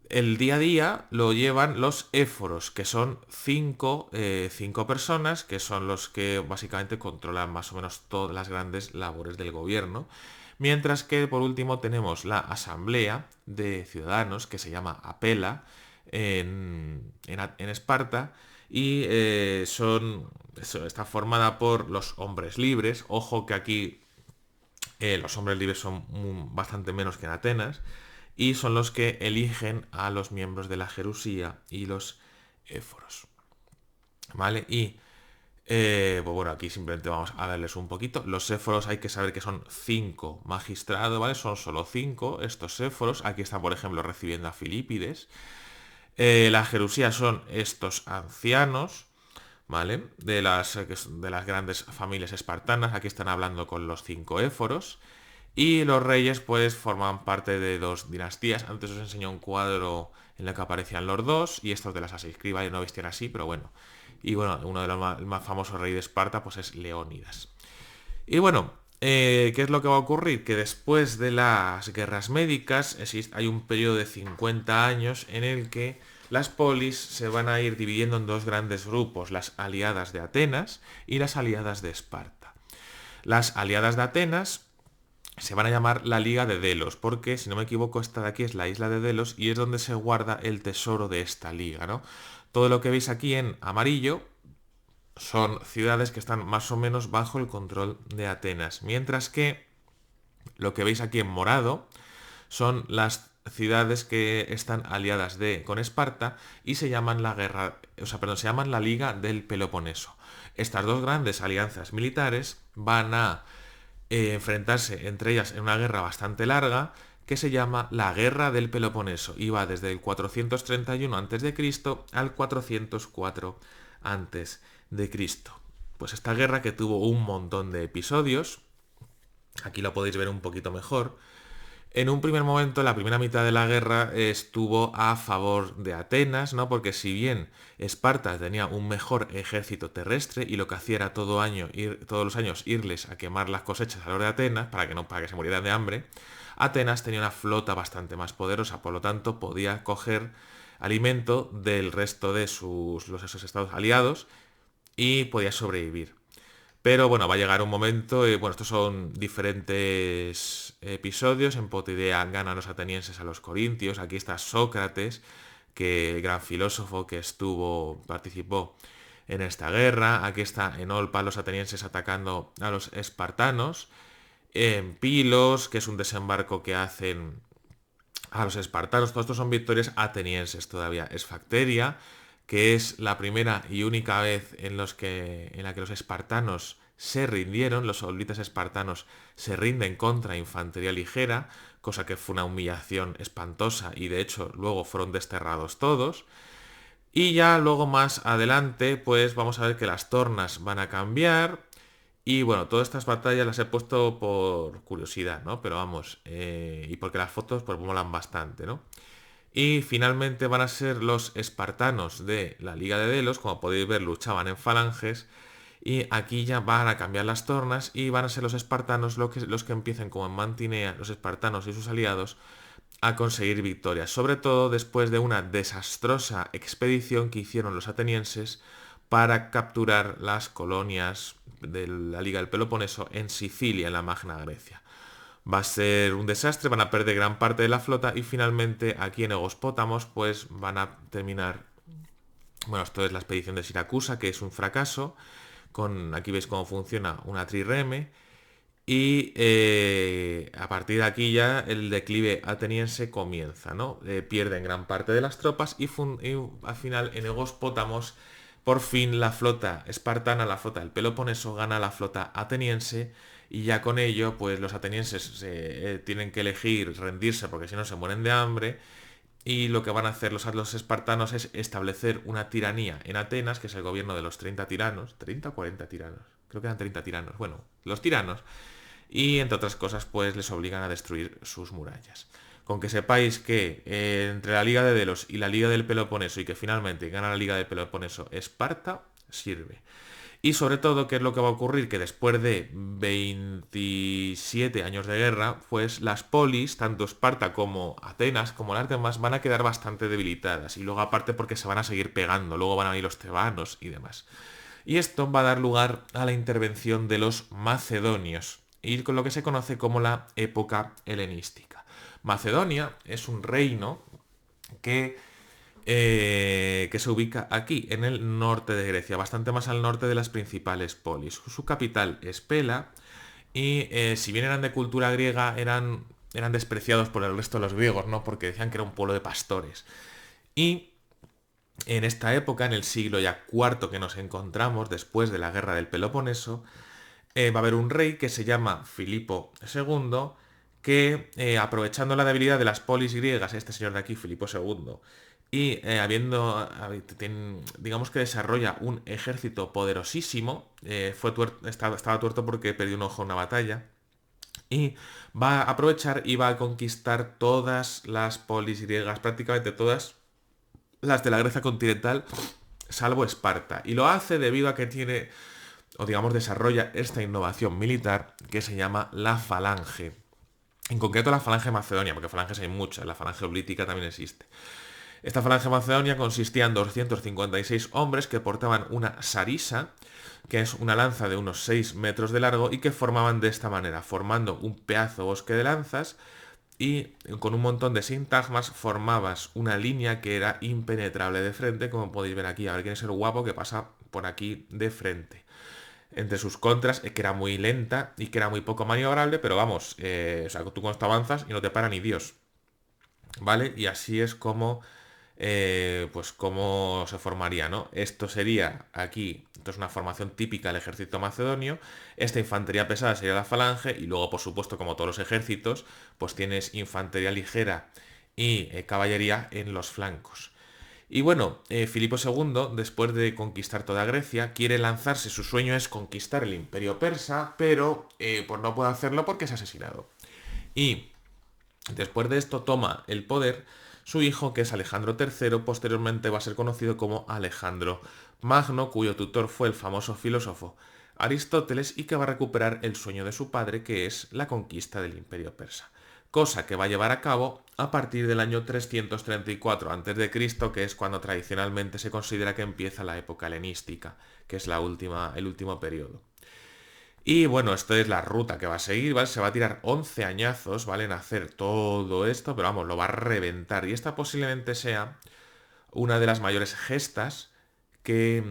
El día a día lo llevan los éforos, que son cinco personas, que son los que básicamente controlan más o menos todas las grandes labores del gobierno. Mientras que por último tenemos la asamblea de ciudadanos, que se llama Apela, en Esparta, y está formada por los hombres libres. Ojo que aquí los hombres libres son bastante menos que en Atenas y son los que eligen a los miembros de la Jerusía y los éforos. ¿Vale? Y pues bueno, aquí simplemente vamos a verles un poquito. Los éforos hay que saber que son 5 magistrados, ¿vale? Son solo 5 estos éforos. Aquí están, por ejemplo, recibiendo a Filipides. La Jerusía son estos ancianos, ¿vale? De las grandes familias espartanas. Aquí están hablando con los 5 éforos. Y los reyes pues forman parte de 2 dinastías. Antes os enseñé un cuadro en el que aparecían los dos. Y estos de las escribas no vestían así, pero bueno. Y bueno, uno de los más famosos reyes de Esparta pues es Leónidas. Y bueno, ¿qué es lo que va a ocurrir? Que después de las guerras médicas hay un periodo de 50 años en el que las polis se van a ir dividiendo en 2 grandes grupos. Las aliadas de Atenas y las aliadas de Esparta. Las aliadas de Atenas se van a llamar la Liga de Delos, porque si no me equivoco esta de aquí es la isla de Delos y es donde se guarda el tesoro de esta liga, ¿no? Todo lo que veis aquí en amarillo son ciudades que están más o menos bajo el control de Atenas, mientras que lo que veis aquí en morado son las ciudades que están aliadas con Esparta y se llaman se llaman la Liga del Peloponeso. Estas 2 grandes alianzas militares van a enfrentarse entre ellas en una guerra bastante larga que se llama la Guerra del Peloponeso y va desde el 431 a.C. al 404 a.C. Pues esta guerra que tuvo un montón de episodios, aquí lo podéis ver un poquito mejor, En un primer momento, la primera mitad de la guerra estuvo a favor de Atenas, ¿no? Porque si bien Esparta tenía un mejor ejército terrestre y lo que hacía era todos los años irles a quemar las cosechas a los de Atenas para que se murieran de hambre, Atenas tenía una flota bastante más poderosa, por lo tanto podía coger alimento del resto de esos estados aliados y podía sobrevivir. Pero bueno, va a llegar un momento, bueno, estos son diferentes episodios. En Potidea ganan los atenienses a los corintios. Aquí está Sócrates, que el gran filósofo que participó en esta guerra. Aquí está en Olpa los atenienses atacando a los espartanos. En Pilos, que es un desembarco que hacen a los espartanos. Todos estos son victorias atenienses todavía. Esfacteria, que es la primera y única vez en la que los espartanos se rindieron, los hoplitas espartanos se rinden contra infantería ligera, cosa que fue una humillación espantosa y de hecho luego fueron desterrados todos. Y ya luego más adelante, pues vamos a ver que las tornas van a cambiar. Y bueno, todas estas batallas las he puesto por curiosidad, ¿no? Pero vamos, y porque las fotos pues molan bastante, ¿no? Y finalmente van a ser los espartanos de la Liga de Delos, como podéis ver luchaban en falanges, y aquí ya van a cambiar las tornas y van a ser los espartanos los que empiecen como en Mantinea, los espartanos y sus aliados, a conseguir victorias, sobre todo después de una desastrosa expedición que hicieron los atenienses para capturar las colonias de la Liga del Peloponeso en Sicilia, en la Magna Grecia. Va a ser un desastre, van a perder gran parte de la flota y finalmente aquí en Egospótamos pues van a terminar, bueno, esto es la expedición de Siracusa, que es un fracaso, aquí veis cómo funciona una trireme y a partir de aquí ya el declive ateniense comienza, ¿no? Pierden gran parte de las tropas y al final en Egospótamos por fin la flota espartana, la flota del Peloponeso, gana a la flota ateniense y ya con ello pues los atenienses tienen que elegir rendirse porque si no se mueren de hambre y lo que van a hacer los espartanos es establecer una tiranía en Atenas, que es el gobierno de los 30 tiranos, 30 o 40 tiranos, creo que eran 30 tiranos, bueno, los tiranos, y entre otras cosas pues les obligan a destruir sus murallas. Con que sepáis que entre la Liga de Delos y la Liga del Peloponeso y que finalmente gana la Liga del Peloponeso Esparta, sirve. Y sobre todo, ¿qué es lo que va a ocurrir? Que después de 27 años de guerra, pues las polis, tanto Esparta como Atenas, como las demás, van a quedar bastante debilitadas. Y luego aparte porque se van a seguir pegando, luego van a venir los tebanos y demás. Y esto va a dar lugar a la intervención de los macedonios, y con lo que se conoce como la época helenística. Macedonia es un reino que se ubica aquí, en el norte de Grecia, bastante más al norte de las principales polis. Su capital es Pela y si bien eran de cultura griega, eran despreciados por el resto de los griegos, ¿no? Porque decían que era un pueblo de pastores. Y en esta época, en el siglo ya cuarto que nos encontramos, después de la guerra del Peloponeso, va a haber un rey que se llama Filipo II, que aprovechando la debilidad de las polis griegas, este señor de aquí, Filipo II, y digamos que desarrolla un ejército poderosísimo, estaba tuerto porque perdió un ojo en una batalla, y va a aprovechar y va a conquistar todas las polis griegas, prácticamente todas las de la Grecia continental, salvo Esparta. Y lo hace debido a que tiene, o digamos, desarrolla esta innovación militar que se llama la falange. En concreto la falange macedonia, porque falanges hay muchas, la falange oblítica también existe. Esta falange macedonia consistía en 256 hombres que portaban una sarisa, que es una lanza de unos 6 metros de largo, y que formaban de esta manera, formando un pedazo bosque de lanzas, y con un montón de sintagmas formabas una línea que era impenetrable de frente, como podéis ver aquí. A ver quién es el guapo que pasa por aquí de frente. Entre sus contras es que era muy lenta y que era muy poco maniobrable, pero vamos, o sea, tú con esto avanzas y no te para ni Dios. ¿Vale? Y así es como pues cómo se formaría, ¿no? Esto sería aquí, esto es una formación típica del ejército macedonio, esta infantería pesada sería la falange y luego, por supuesto, como todos los ejércitos, pues tienes infantería ligera y caballería en los flancos. Y bueno, Filipo II, después de conquistar toda Grecia, quiere lanzarse, su sueño es conquistar el imperio persa, pero pues no puede hacerlo porque es asesinado. Y Después de esto toma el poder su hijo, que es Alejandro III, posteriormente va a ser conocido como Alejandro Magno, cuyo tutor fue el famoso filósofo Aristóteles y que va a recuperar el sueño de su padre, que es la conquista del imperio persa. Cosa que va a llevar a cabo a partir del año 334 a.C., que es cuando tradicionalmente se considera que empieza la época helenística, que es el último periodo. Y bueno, esto es la ruta que va a seguir, ¿vale? Se va a tirar 11 añazos, ¿vale? En hacer todo esto, pero vamos, lo va a reventar. Y esta posiblemente sea una de las mayores gestas que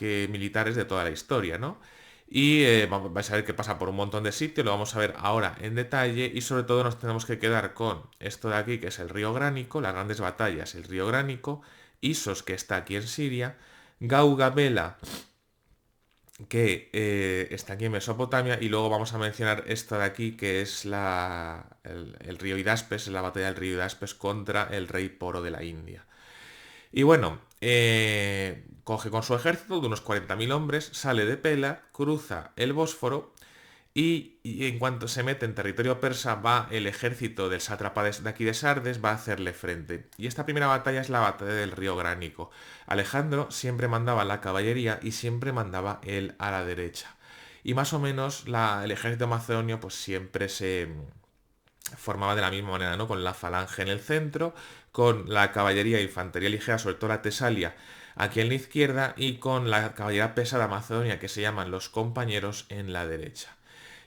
militares de toda la historia, ¿no? Y vais a ver que pasa por un montón de sitios, lo vamos a ver ahora en detalle y sobre todo nos tenemos que quedar con esto de aquí, que es el río Gránico, las grandes batallas, el río Gránico, Isos, que está aquí en Siria, Gaugamela, que está aquí en Mesopotamia, y luego vamos a mencionar esta de aquí, que es el río Hidaspes, la batalla del río Hidaspes contra el rey Poro de la India. Y bueno, coge con su ejército de unos 40.000 hombres, sale de Pela, cruza el Bósforo y en cuanto se mete en territorio persa va el ejército del sátrapa de aquí de Sardes, va a hacerle frente. Y esta primera batalla es la batalla del río Gránico. Alejandro siempre mandaba la caballería y siempre mandaba él a la derecha. Y más o menos el ejército macedonio pues siempre se formaba de la misma manera, ¿no? Con la falange en el centro, con la caballería e infantería ligera, sobre todo la Tesalia, aquí en la izquierda, y con la caballería pesada macedonia, que se llaman los compañeros, en la derecha.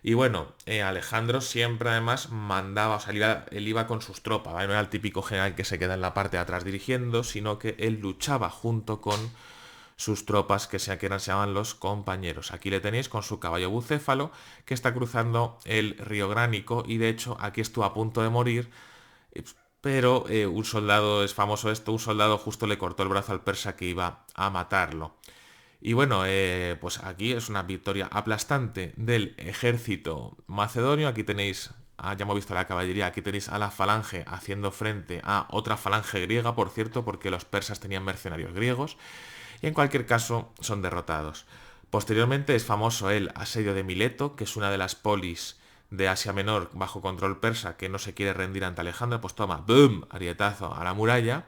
Y bueno, Alejandro siempre además mandaba, o sea, él iba con sus tropas, ¿vale? No era el típico general que se queda en la parte de atrás dirigiendo, sino que él luchaba junto con sus tropas, que se llaman los compañeros. Aquí le tenéis con su caballo bucéfalo, que está cruzando el río Gránico, y de hecho aquí estuvo a punto de morir, pero un soldado, es famoso esto, un soldado justo le cortó el brazo al persa que iba a matarlo. Y bueno, pues aquí es una victoria aplastante del ejército macedonio. Aquí tenéis, ya hemos visto la caballería, aquí tenéis a la falange haciendo frente a otra falange griega, por cierto, porque los persas tenían mercenarios griegos. Y en cualquier caso son derrotados. Posteriormente es famoso el asedio de Mileto, que es una de las polis de Asia Menor bajo control persa que no se quiere rendir ante Alejandro, pues toma, ¡boom!, arietazo a la muralla.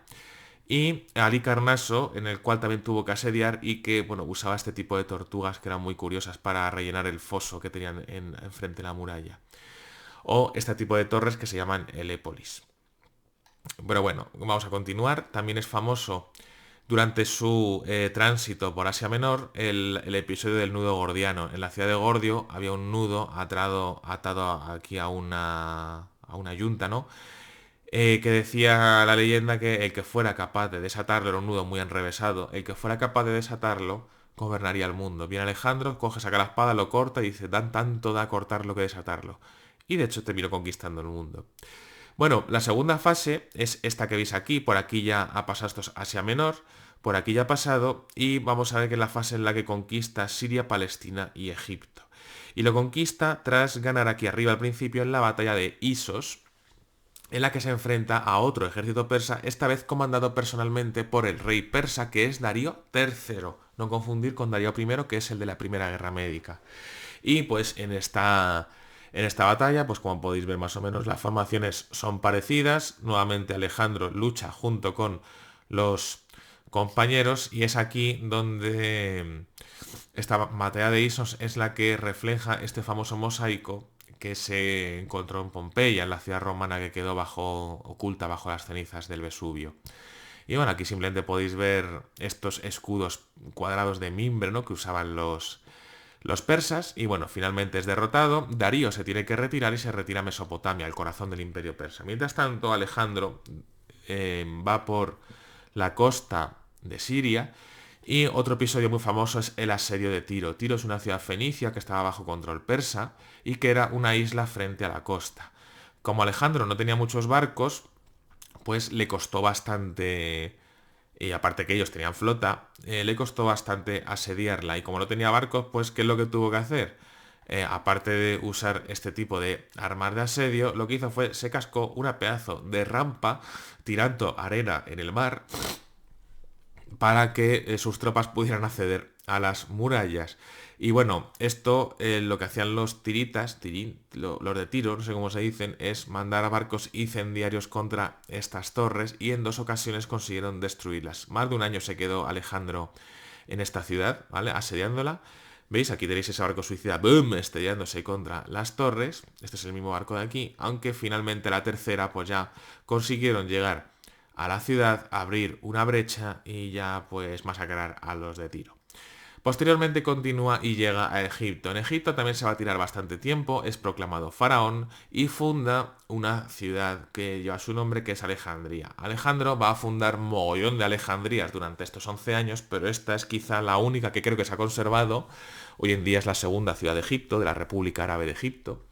Y Halicarnaso, en el cual también tuvo que asediar y que, bueno, usaba este tipo de tortugas que eran muy curiosas para rellenar el foso que tenían enfrente de la muralla. O este tipo de torres que se llaman Helépolis. Pero bueno, vamos a continuar. También es famoso durante su tránsito por Asia Menor el episodio del nudo gordiano. En la ciudad de Gordio había un nudo atado aquí a una yunta, ¿no? Que decía la leyenda que el que fuera capaz de desatarlo, era un nudo muy enrevesado, el que fuera capaz de desatarlo gobernaría el mundo. Viene Alejandro, coge, saca la espada, lo corta y dice, dan tanto da cortarlo que desatarlo. Y de hecho terminó conquistando el mundo. Bueno, la segunda fase es esta que veis aquí. Por aquí ya ha pasado esto, Asia Menor, por aquí ya ha pasado, y vamos a ver que es la fase en la que conquista Siria, Palestina y Egipto. Y lo conquista tras ganar aquí arriba al principio en la batalla de Isos, en la que se enfrenta a otro ejército persa, esta vez comandado personalmente por el rey persa, que es Darío III. No confundir con Darío I, que es el de la Primera Guerra Médica. Y pues en esta batalla, pues como podéis ver más o menos, las formaciones son parecidas. Nuevamente Alejandro lucha junto con los compañeros, y es aquí donde esta batalla de Isos es la que refleja este famoso mosaico que se encontró en Pompeya, en la ciudad romana que quedó oculta bajo las cenizas del Vesubio. Y bueno, aquí simplemente podéis ver estos escudos cuadrados de mimbre, ¿no?, que usaban los persas. Y bueno, finalmente es derrotado. Darío se tiene que retirar y se retira a Mesopotamia, el corazón del imperio persa. Mientras tanto, Alejandro va por la costa de Siria. Y otro episodio muy famoso es el asedio de Tiro. Tiro es una ciudad fenicia que estaba bajo control persa y que era una isla frente a la costa. Como Alejandro no tenía muchos barcos, pues le costó bastante, y aparte que ellos tenían flota, le costó bastante asediarla. Y como no tenía barcos, pues ¿qué es lo que tuvo que hacer? Aparte de usar este tipo de armas de asedio, lo que hizo fue se cascó una pedazo de rampa tirando arena en el mar, para que sus tropas pudieran acceder a las murallas. Y bueno, esto lo que hacían los tiritas, los de Tiro, no sé cómo se dicen, es mandar a barcos incendiarios contra estas torres y en 2 ocasiones consiguieron destruirlas. Más de un año se quedó Alejandro en esta ciudad, ¿vale? Asediándola. ¿Veis? Aquí tenéis ese barco suicida, ¡boom!, estrellándose contra las torres. Este es el mismo barco de aquí, aunque finalmente la tercera, pues ya consiguieron llegar a la ciudad, abrir una brecha y ya pues masacrar a los de Tiro. Posteriormente continúa y llega a Egipto. En Egipto también se va a tirar bastante tiempo, es proclamado faraón y funda una ciudad que lleva su nombre, que es Alejandría. Alejandro va a fundar mogollón de Alejandrías durante estos 11 años, pero esta es quizá la única que creo que se ha conservado. Hoy en día es la segunda ciudad de Egipto, de la República Árabe de Egipto.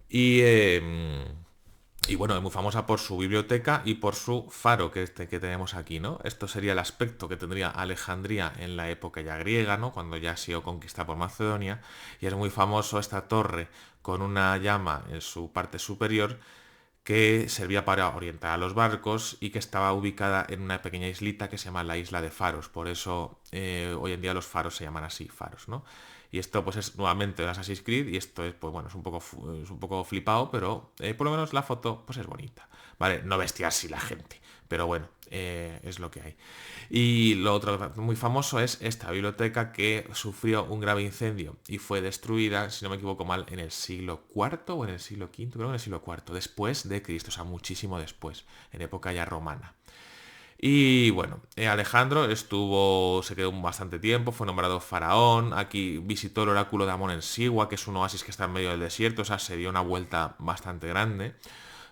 Y... y bueno, es muy famosa por su biblioteca y por su faro que tenemos aquí, ¿no? Esto sería el aspecto que tendría Alejandría en la época ya griega, ¿no? Cuando ya ha sido conquistada por Macedonia. Y es muy famoso esta torre con una llama en su parte superior que servía para orientar a los barcos y que estaba ubicada en una pequeña islita que se llama la isla de Faros. Por eso hoy en día los faros se llaman así, faros, ¿no? Y esto pues es nuevamente de Assassin's Creed y esto es, pues bueno, es un poco flipado, pero por lo menos la foto pues es bonita. Vale, no vestir así la gente, pero bueno, es lo que hay. Y lo otro muy famoso es esta biblioteca que sufrió un grave incendio y fue destruida, si no me equivoco mal, en el siglo IV o en el siglo V, creo que en el siglo IV, después de Cristo, o sea, muchísimo después, en época ya romana. Y bueno, Alejandro se quedó bastante tiempo, fue nombrado faraón, aquí visitó el oráculo de Amón en Sigua, que es un oasis que está en medio del desierto, o sea, se dio una vuelta bastante grande,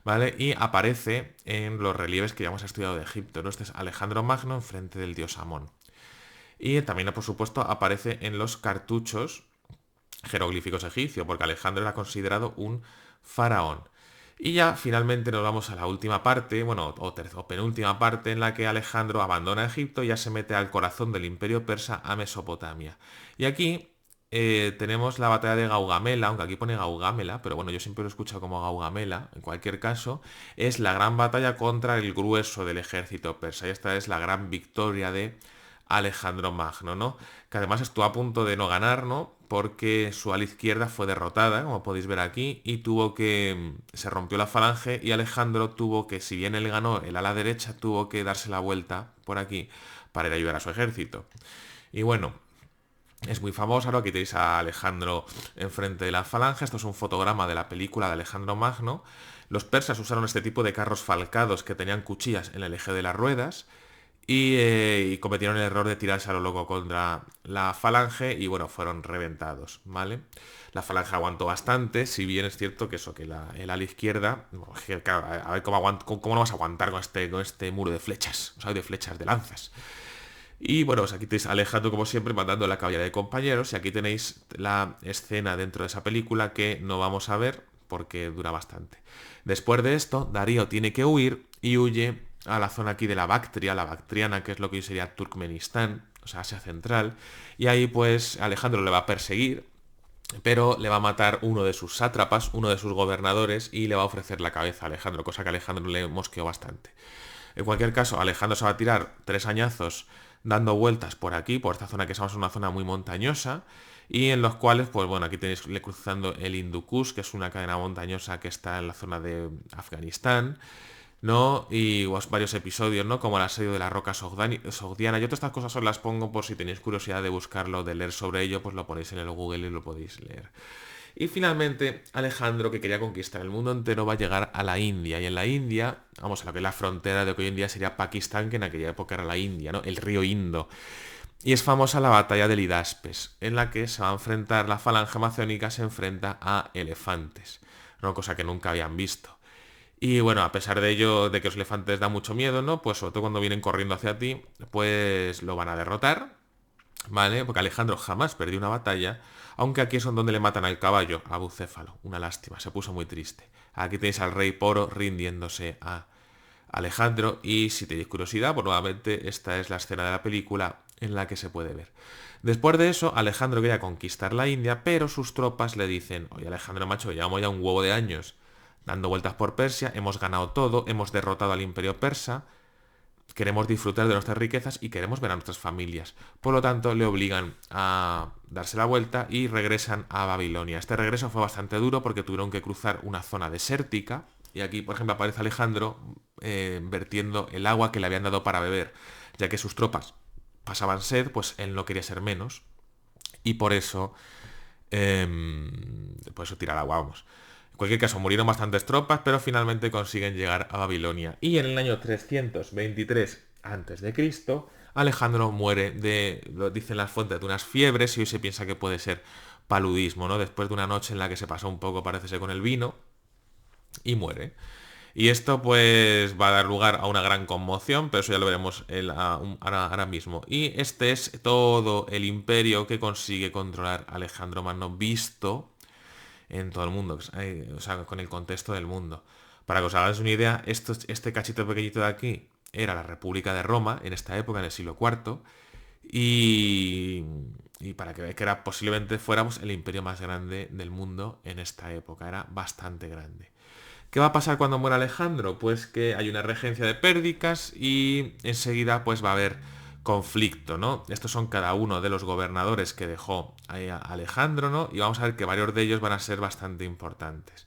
¿vale? Y aparece en los relieves que ya hemos estudiado de Egipto, ¿no? Este es Alejandro Magno enfrente del dios Amón. Y también, por supuesto, aparece en los cartuchos jeroglíficos egipcios, porque Alejandro era considerado un faraón. Y ya finalmente nos vamos a la última parte, bueno, o penúltima parte, en la que Alejandro abandona Egipto y ya se mete al corazón del imperio persa, a Mesopotamia. Y aquí tenemos la batalla de Gaugamela, aunque aquí pone Gaugamela, pero bueno, yo siempre lo he escuchado como Gaugamela, en cualquier caso, es la gran batalla contra el grueso del ejército persa. Y esta es la gran victoria de Alejandro Magno, ¿no? Que además estuvo a punto de no ganar, ¿no? Porque su ala izquierda fue derrotada, como podéis ver aquí, y se rompió la falange y Alejandro tuvo que, si bien él ganó el ala derecha, tuvo que darse la vuelta por aquí para ir a ayudar a su ejército. Y bueno, es muy famosa, ¿no? Aquí tenéis a Alejandro enfrente de la falange. Esto es un fotograma de la película de Alejandro Magno. Los persas usaron este tipo de carros falcados que tenían cuchillas en el eje de las ruedas y cometieron el error de tirarse a lo loco contra la falange y bueno, fueron reventados, ¿vale? La falange aguantó bastante, si bien es cierto que eso, que el ala izquierda, bueno, claro, a ver cómo no vas a aguantar con este muro de flechas, ¿sabes? De flechas, de lanzas. Y bueno, pues aquí tenéis a Alejandro, como siempre, mandando la caballería de compañeros. Y aquí tenéis la escena dentro de esa película que no vamos a ver porque dura bastante. Después de esto, Darío tiene que huir y huye a la zona aquí de la Bactria, la Bactriana, que es lo que hoy sería Turkmenistán, o sea, Asia Central. Y ahí pues Alejandro le va a perseguir, pero le va a matar uno de sus sátrapas, uno de sus gobernadores, y le va a ofrecer la cabeza a Alejandro, cosa que a Alejandro le mosqueó bastante. En cualquier caso, Alejandro se va a tirar 3 añazos dando vueltas por aquí, por esta zona que es una zona muy montañosa, y en los cuales, pues bueno, aquí tenéis cruzando el Hindu Kush, que es una cadena montañosa que está en la zona de Afganistán, ¿no? Y varios episodios, ¿no? Como el asedio de la roca sogdiana. Yo todas estas cosas os las pongo por si tenéis curiosidad de buscarlo, de leer sobre ello, pues lo ponéis en el Google y lo podéis leer. Y finalmente, Alejandro, que quería conquistar el mundo entero, va a llegar a la India. Y en la India, vamos a lo que es la frontera de lo que hoy en día sería Pakistán, que en aquella época era la India, ¿no? El río Indo. Y es famosa la batalla del Hidaspes, en la que se va a enfrentar, la falange macedónica se enfrenta a elefantes, ¿no? Cosa que nunca habían visto. Y bueno, a pesar de ello, de que los elefantes dan mucho miedo, ¿no? Pues sobre todo cuando vienen corriendo hacia ti, pues lo van a derrotar, ¿vale? Porque Alejandro jamás perdió una batalla, aunque aquí es donde le matan al caballo, a Bucéfalo. Una lástima, se puso muy triste. Aquí tenéis al rey Poro rindiéndose a Alejandro y si tenéis curiosidad, pues nuevamente esta es la escena de la película en la que se puede ver. Después de eso, Alejandro quería conquistar la India, pero sus tropas le dicen, oye Alejandro macho, llevamos ya un huevo de años dando vueltas por Persia, hemos ganado todo, hemos derrotado al imperio persa, queremos disfrutar de nuestras riquezas y queremos ver a nuestras familias. Por lo tanto, le obligan a darse la vuelta y regresan a Babilonia. Este regreso fue bastante duro porque tuvieron que cruzar una zona desértica. Y aquí, por ejemplo, aparece Alejandro vertiendo el agua que le habían dado para beber, ya que sus tropas pasaban sed, pues él no quería ser menos. Y por eso tira el agua, vamos. En cualquier caso, murieron bastantes tropas, pero finalmente consiguen llegar a Babilonia. Y en el año 323 a.C., Alejandro muere lo dicen las fuentes, de unas fiebres, y hoy se piensa que puede ser paludismo, ¿no? Después de una noche en la que se pasó un poco, parece ser, con el vino, y muere. Y esto pues va a dar lugar a una gran conmoción, pero eso ya lo veremos ahora mismo. Y este es todo el imperio que consigue controlar Alejandro Magno, visto en todo el mundo, o sea, con el contexto del mundo. Para que os hagáis una idea, este cachito pequeñito de aquí era la República de Roma, en esta época, en el siglo IV, y, y para que veáis que era, posiblemente fuéramos el imperio más grande del mundo en esta época, era bastante grande. ¿Qué va a pasar cuando muera Alejandro? Pues que hay una regencia de pérdicas y enseguida pues va a haber conflicto, ¿no? Estos son cada uno de los gobernadores que dejó a Alejandro, ¿no? Y vamos a ver que varios de ellos van a ser bastante importantes.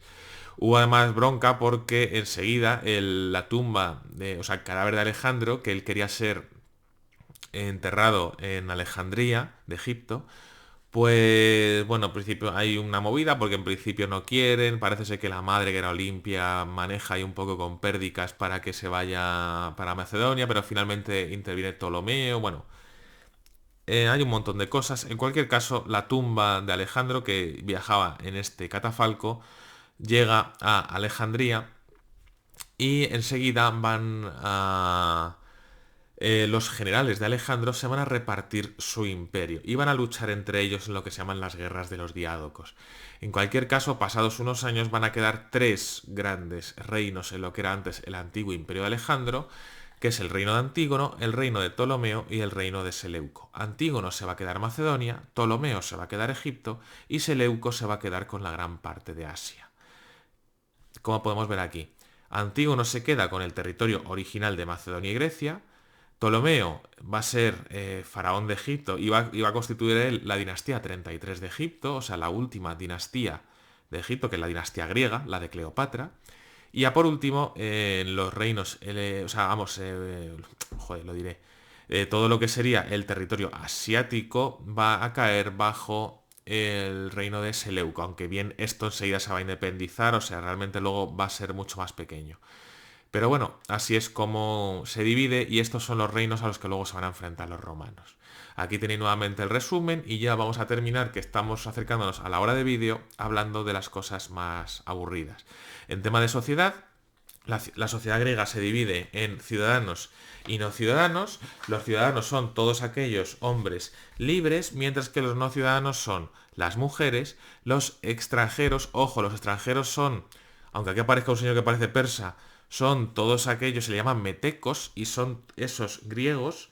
Hubo además bronca porque enseguida la tumba, o sea, el cadáver de Alejandro, que él quería ser enterrado en Alejandría, de Egipto, pues bueno, en principio hay una movida porque en principio no quieren, parece ser que la madre que era Olimpia maneja ahí un poco con pérdicas para que se vaya para Macedonia, pero finalmente interviene Ptolomeo, bueno, hay un montón de cosas. En cualquier caso, la tumba de Alejandro, que viajaba en este catafalco, llega a Alejandría y enseguida van a los generales de Alejandro se van a repartir su imperio y van a luchar entre ellos en lo que se llaman las guerras de los diádocos. En cualquier caso, pasados unos años van a quedar tres grandes reinos en lo que era antes el antiguo imperio de Alejandro, que es el reino de Antígono, el reino de Ptolomeo y el reino de Seleuco. Antígono se va a quedar Macedonia, Ptolomeo se va a quedar Egipto y Seleuco se va a quedar con la gran parte de Asia. Como podemos ver aquí, Antígono se queda con el territorio original de Macedonia y Grecia. Ptolomeo va a ser faraón de Egipto y va a constituir él la dinastía 33 de Egipto, o sea, la última dinastía de Egipto, que es la dinastía griega, la de Cleopatra. Y ya por último, los reinos, o sea, vamos, joder, lo diré, todo lo que sería el territorio asiático va a caer bajo el reino de Seleuco, aunque bien esto enseguida se va a independizar, o sea, realmente luego va a ser mucho más pequeño. Pero bueno, así es como se divide y estos son los reinos a los que luego se van a enfrentar los romanos. Aquí tenéis nuevamente el resumen y ya vamos a terminar, que estamos acercándonos a la hora de vídeo hablando de las cosas más aburridas. En tema de sociedad, la sociedad griega se divide en ciudadanos y no ciudadanos. Los ciudadanos son todos aquellos hombres libres, mientras que los no ciudadanos son las mujeres, los extranjeros. Ojo, los extranjeros son, aunque aquí aparezca un señor que parece persa, son todos aquellos, se le llaman metecos, y son esos griegos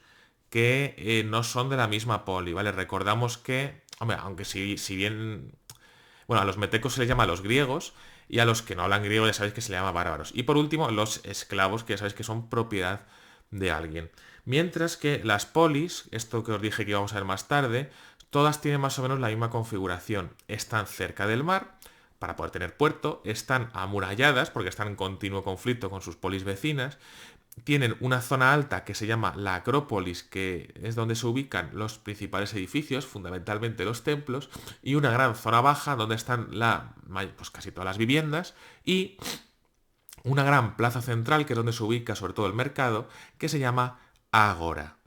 que no son de la misma poli, ¿vale? Recordamos que, hombre, aunque si bien, bueno, a los metecos se les llama a los griegos, y a los que no hablan griego ya sabéis que se les llama bárbaros. Y por último, los esclavos, que ya sabéis que son propiedad de alguien. Mientras que las polis, esto que os dije que íbamos a ver más tarde, todas tienen más o menos la misma configuración. Están cerca del mar, para poder tener puerto, están amuralladas porque están en continuo conflicto con sus polis vecinas, tienen una zona alta que se llama la Acrópolis, que es donde se ubican los principales edificios, fundamentalmente los templos, y una gran zona baja donde están pues casi todas las viviendas, y una gran plaza central que es donde se ubica sobre todo el mercado, que se llama Ágora.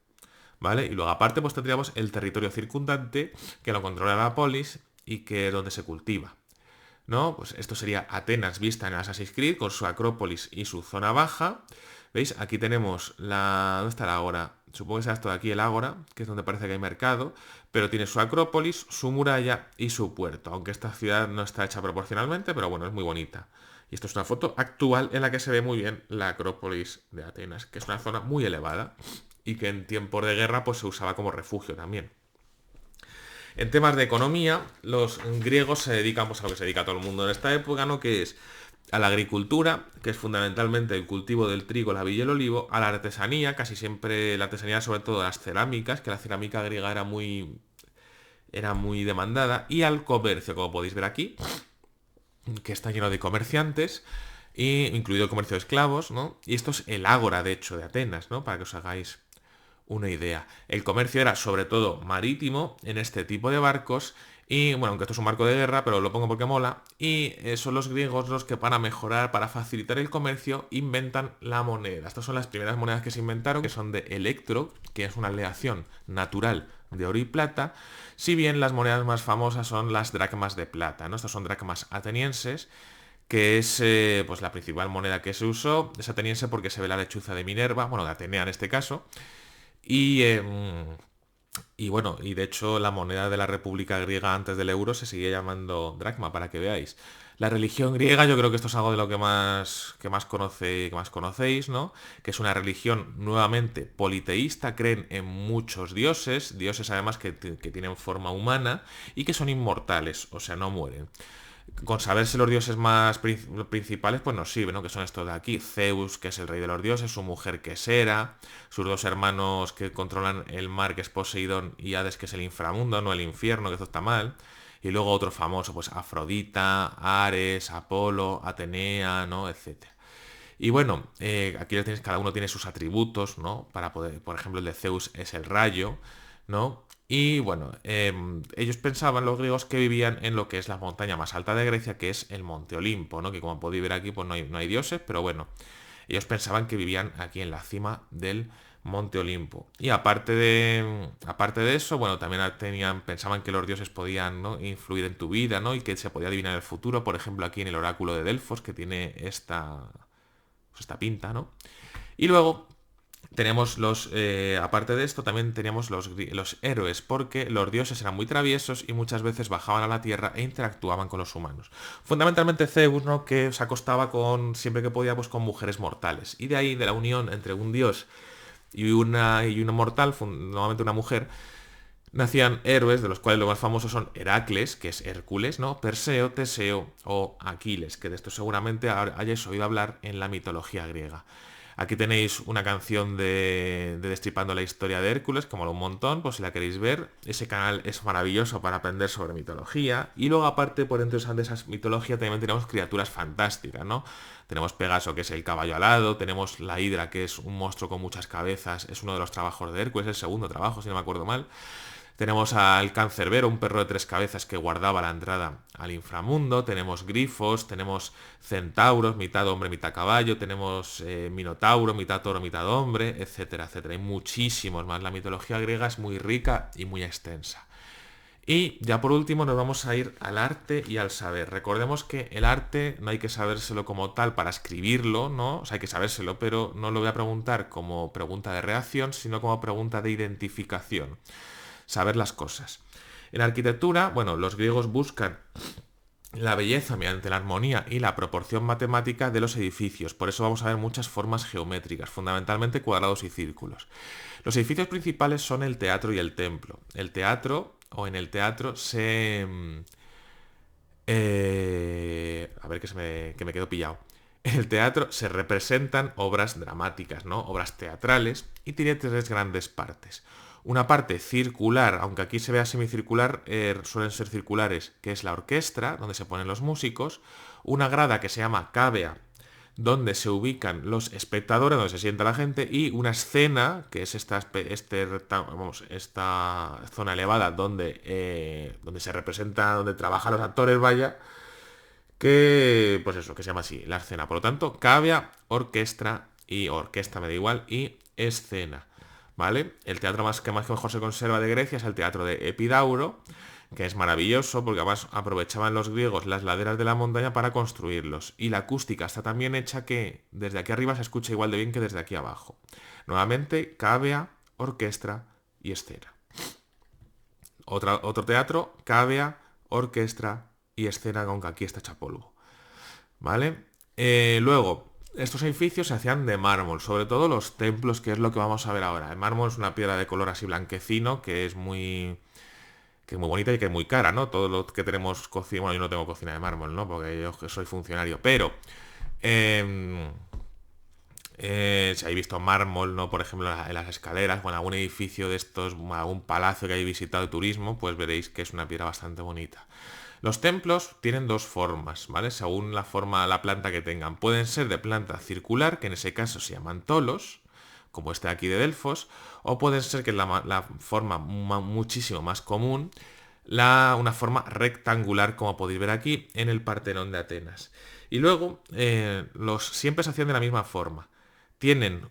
¿Vale? Y luego aparte pues tendríamos el territorio circundante, que lo controla la polis y que es donde se cultiva. ¿No? Pues esto sería Atenas vista en Assassin's Creed con su Acrópolis y su zona baja. ¿Veis? Aquí tenemos ¿dónde está la Ágora? Supongo que será esto de aquí, el Ágora, que es donde parece que hay mercado, pero tiene su Acrópolis, su muralla y su puerto, aunque esta ciudad no está hecha proporcionalmente, pero bueno, es muy bonita. Y esto es una foto actual en la que se ve muy bien la Acrópolis de Atenas, que es una zona muy elevada y que en tiempos de guerra pues se usaba como refugio también. En temas de economía, los griegos se dedican pues, a lo que se dedica todo el mundo en esta época, ¿no? Que es a la agricultura, que es fundamentalmente el cultivo del trigo, la vid y el olivo, a la artesanía, casi siempre la artesanía sobre todo las cerámicas, que la cerámica griega era muy demandada, y al comercio, como podéis ver aquí, que está lleno de comerciantes, incluido el comercio de esclavos, ¿no? Y esto es el ágora, de hecho, de Atenas, ¿no? Para que os hagáis una idea. El comercio era sobre todo marítimo en este tipo de barcos y bueno, aunque esto es un barco de guerra, pero lo pongo porque mola, y son los griegos los que para mejorar, para facilitar el comercio, inventan la moneda. Estas son las primeras monedas que se inventaron, que son de electro, que es una aleación natural de oro y plata, si bien las monedas más famosas son las dracmas de plata, ¿no? Estas son dracmas atenienses, que es pues la principal moneda que se usó. Es ateniense porque se ve la lechuza de Minerva, bueno, de Atenea en este caso, y, y bueno, y de hecho la moneda de la República Griega antes del euro se seguía llamando dracma, para que veáis. La religión griega, yo creo que esto es algo de lo que más conocéis, ¿no? Que es una religión nuevamente politeísta, creen en muchos dioses, dioses además que tienen forma humana y que son inmortales, o sea, no mueren. Con saberse los dioses más principales, pues nos sirve, ¿no? Que son estos de aquí. Zeus, que es el rey de los dioses, su mujer, que es Hera, sus dos hermanos que controlan el mar, que es Poseidón, y Hades, que es el inframundo, no el infierno, que esto está mal. Y luego otro famoso, pues Afrodita, Ares, Apolo, Atenea, ¿no? Etcétera. Y bueno, aquí ya tienes, cada uno tiene sus atributos, ¿no? Para poder, por ejemplo, el de Zeus es el rayo, ¿no? Y bueno, ellos pensaban, los griegos, que vivían en lo que es la montaña más alta de Grecia, que es el Monte Olimpo, ¿no? Que como podéis ver aquí, pues no hay dioses, pero bueno, ellos pensaban que vivían aquí en la cima del Monte Olimpo. Y aparte de eso, bueno, también pensaban que los dioses podían, ¿no? Influir en tu vida, ¿no? Y que se podía adivinar el futuro, por ejemplo, aquí en el oráculo de Delfos, que tiene esta pinta, ¿no? Y luego tenemos aparte de esto, también teníamos los héroes, porque los dioses eran muy traviesos y muchas veces bajaban a la tierra e interactuaban con los humanos. Fundamentalmente Zeus, ¿no? Que se acostaba siempre que podía, pues con mujeres mortales. Y de ahí, de la unión entre un dios y una mortal, normalmente una mujer, nacían héroes, de los cuales los más famosos son Heracles, que es Hércules, ¿no? Perseo, Teseo o Aquiles, que de esto seguramente hayáis oído hablar en la mitología griega. Aquí tenéis una canción de Destripando la historia de Hércules, como un montón, pues si la queréis ver. Ese canal es maravilloso para aprender sobre mitología. Y luego, aparte, por dentro de esa mitología, también tenemos criaturas fantásticas, ¿no? Tenemos Pegaso, que es el caballo alado. Tenemos la Hidra, que es un monstruo con muchas cabezas. Es uno de los trabajos de Hércules, el segundo trabajo, si no me acuerdo mal. Tenemos al Cancerbero, un perro de 3 cabezas que guardaba la entrada al inframundo. Tenemos grifos, tenemos centauros, mitad hombre, mitad caballo. Tenemos minotauro, mitad toro, mitad hombre, etcétera, etcétera. Hay muchísimos más. La mitología griega es muy rica y muy extensa. Y ya por último nos vamos a ir al arte y al saber. Recordemos que el arte no hay que sabérselo como tal para escribirlo, ¿no? O sea, hay que sabérselo, pero no lo voy a preguntar como pregunta de reacción, sino como pregunta de identificación. Saber las cosas. En arquitectura, bueno, los griegos buscan la belleza mediante la armonía y la proporción matemática de los edificios. Por eso vamos a ver muchas formas geométricas, fundamentalmente cuadrados y círculos. Los edificios principales son el teatro y el templo. En el teatro se... a ver que me quedo pillado. En el teatro se representan obras dramáticas, ¿no? Obras teatrales, y tiene 3 grandes partes. Una parte circular, aunque aquí se vea semicircular, suelen ser circulares, que es la orquestra, donde se ponen los músicos. Una grada que se llama cavea, donde se ubican los espectadores, donde se sienta la gente. Y una escena, que es esta zona elevada donde se representa, donde trabajan los actores, vaya, que, pues eso, que se llama así, la escena. Por lo tanto, cavea, orquesta, me da igual, y escena. ¿Vale? El teatro que mejor se conserva de Grecia es el teatro de Epidauro, que es maravilloso porque además aprovechaban los griegos las laderas de la montaña para construirlos. Y la acústica está tan bien hecha que desde aquí arriba se escucha igual de bien que desde aquí abajo. Nuevamente, cavea, orquestra y escena. Otro teatro, cavea, orquestra y escena, aunque aquí está hecha polvo. ¿Vale? Luego, estos edificios se hacían de mármol, sobre todo los templos, que es lo que vamos a ver ahora. El mármol es una piedra de color así blanquecino, que que es muy bonita y que es muy cara, ¿no? Todo lo que tenemos cocina, bueno, yo no tengo cocina de mármol, ¿no? Porque yo soy funcionario, pero em, si habéis visto mármol, ¿no? Por ejemplo, en las escaleras o en algún edificio de estos, algún palacio que hayáis visitado de turismo, pues veréis que es una piedra bastante bonita. Los templos tienen dos formas, ¿vale? Según la forma, la planta que tengan. Pueden ser de planta circular, que en ese caso se llaman tolos, como este aquí de Delfos, o pueden ser que la forma muchísimo más común, una forma rectangular, como podéis ver aquí, en el Partenón de Atenas. Y luego, siempre se hacían de la misma forma. Se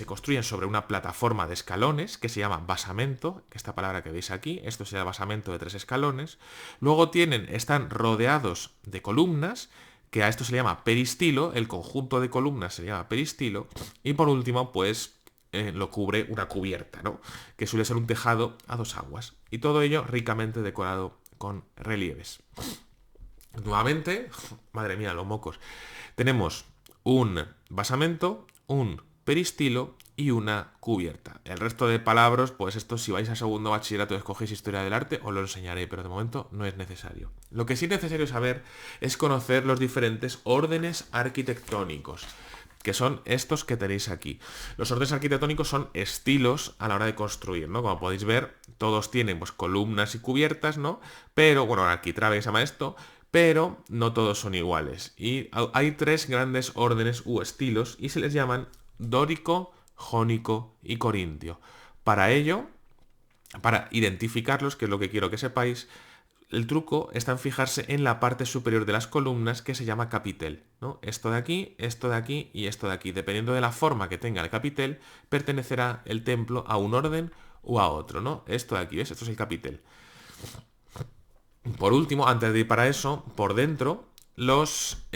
construyen sobre una plataforma de escalones que se llama basamento, que esta palabra que veis aquí, esto se llama basamento de 3 escalones. Luego están rodeados de columnas, que a esto se le llama peristilo, el conjunto de columnas se llama peristilo. Y por último, pues lo cubre una cubierta, ¿no? Que suele ser un tejado a 2 aguas. Y todo ello ricamente decorado con relieves. Nuevamente, madre mía, los mocos. Tenemos un basamento, un peristilo y una cubierta. El resto de palabras, pues esto si vais a segundo bachillerato y escogéis historia del arte, os lo enseñaré, pero de momento no es necesario. Lo que sí es necesario saber es conocer los diferentes órdenes arquitectónicos, que son estos que tenéis aquí. Los órdenes arquitectónicos son estilos a la hora de construir, ¿no? Como podéis ver, todos tienen pues columnas y cubiertas, ¿no? Pero, bueno, arquitrabe se llama esto, pero no todos son iguales. Y hay 3 grandes órdenes u estilos y se les llaman dórico, jónico y corintio. Para ello, para identificarlos, que es lo que quiero que sepáis, el truco está en fijarse en la parte superior de las columnas que se llama capitel, ¿no? Esto de aquí y esto de aquí. Dependiendo de la forma que tenga el capitel, pertenecerá el templo a un orden o a otro, ¿no? Esto de aquí, ¿ves? Esto es el capitel. Por último, antes de ir para eso, por dentro, los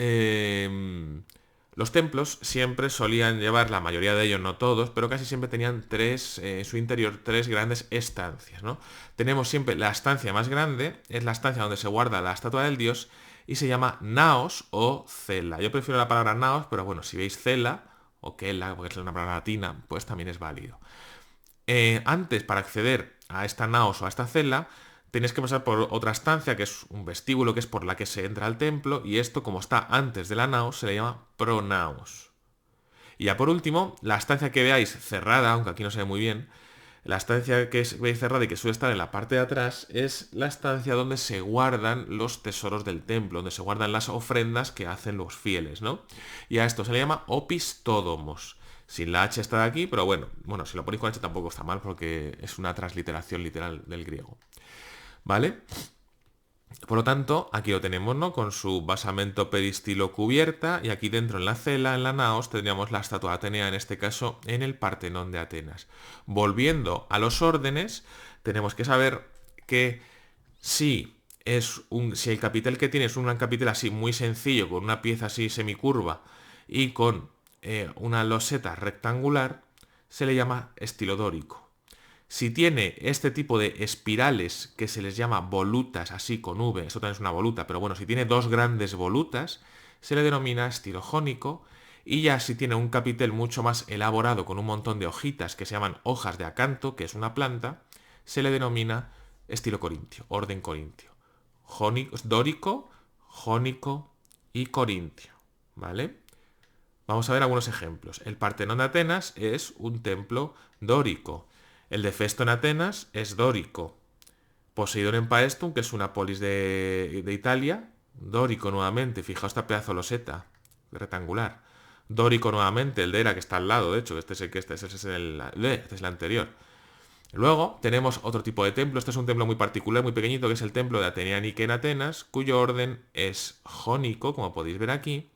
templos siempre solían llevar, la mayoría de ellos, no todos, pero casi siempre tenían en su interior 3 grandes estancias, ¿no? Tenemos siempre la estancia más grande, es la estancia donde se guarda la estatua del dios, y se llama naos o cela. Yo prefiero la palabra naos, pero bueno, si veis cela o kela, porque es una palabra latina, pues también es válido. Antes, para acceder a esta naos o a esta cela, tenéis que pasar por otra estancia, que es un vestíbulo, que es por la que se entra al templo, y esto, como está antes de la naos, se le llama pronaos. Y ya por último, la estancia que veáis cerrada, aunque aquí no se ve muy bien, la estancia que veis cerrada y que suele estar en la parte de atrás, es la estancia donde se guardan los tesoros del templo, donde se guardan las ofrendas que hacen los fieles, ¿no? Y a esto se le llama opistódomos. Sin la H está de aquí, pero bueno, si lo ponéis con H tampoco está mal porque es una transliteración literal del griego. ¿Vale? Por lo tanto, aquí lo tenemos, ¿no? Con su basamento, peristilo, cubierta, y aquí dentro en la cela, en la naos, tendríamos la estatua Atenea, en este caso, en el Partenón de Atenas. Volviendo a los órdenes, tenemos que saber que si el capitel que tiene es un capitel así muy sencillo, con una pieza así semicurva y con una loseta rectangular, se le llama estilo dórico. Si tiene este tipo de espirales que se les llama volutas, así con V, esto también es una voluta, pero bueno, si tiene 2 grandes volutas, se le denomina estilo jónico. Y ya si tiene un capitel mucho más elaborado con un montón de hojitas que se llaman hojas de acanto, que es una planta, se le denomina estilo corintio, orden corintio. Dórico, jónico y corintio, ¿vale? Vamos a ver algunos ejemplos. El Partenón de Atenas es un templo dórico. El de Festo en Atenas es dórico. Poseidón en Paestum, que es una polis de Italia, dórico nuevamente. Fijaos esta pedazo de loseta rectangular. Dórico nuevamente, el de Hera, que está al lado, de hecho, este es el anterior. Luego tenemos otro tipo de templo. Este es un templo muy particular, muy pequeñito, que es el templo de Atenea Nike en Atenas, cuyo orden es jónico, como podéis ver aquí.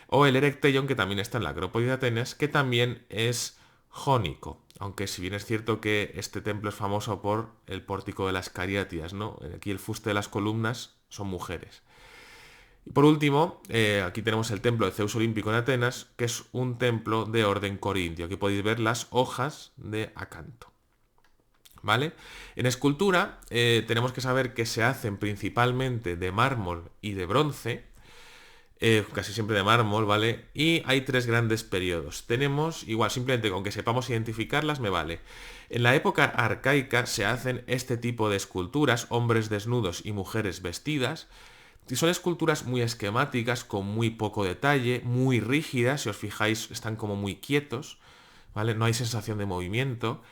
O el Erecteion, que también está en la Acrópolis de Atenas, que también es jónico. Aunque si bien es cierto que este templo es famoso por el pórtico de las Cariátidas, ¿no? Aquí el fuste de las columnas son mujeres. Y por último, aquí tenemos el templo de Zeus Olímpico en Atenas, que es un templo de orden corintio. Aquí podéis ver las hojas de acanto. ¿Vale? En escultura tenemos que saber que se hacen principalmente de mármol y de bronce. casi siempre de mármol, ¿vale? Y hay tres grandes periodos. Tenemos, igual, simplemente con que sepamos identificarlas me vale. En la época arcaica se hacen este tipo de esculturas, hombres desnudos y mujeres vestidas, y son esculturas muy esquemáticas, con muy poco detalle, muy rígidas, si os fijáis están como muy quietos, ¿vale? No hay sensación de movimiento.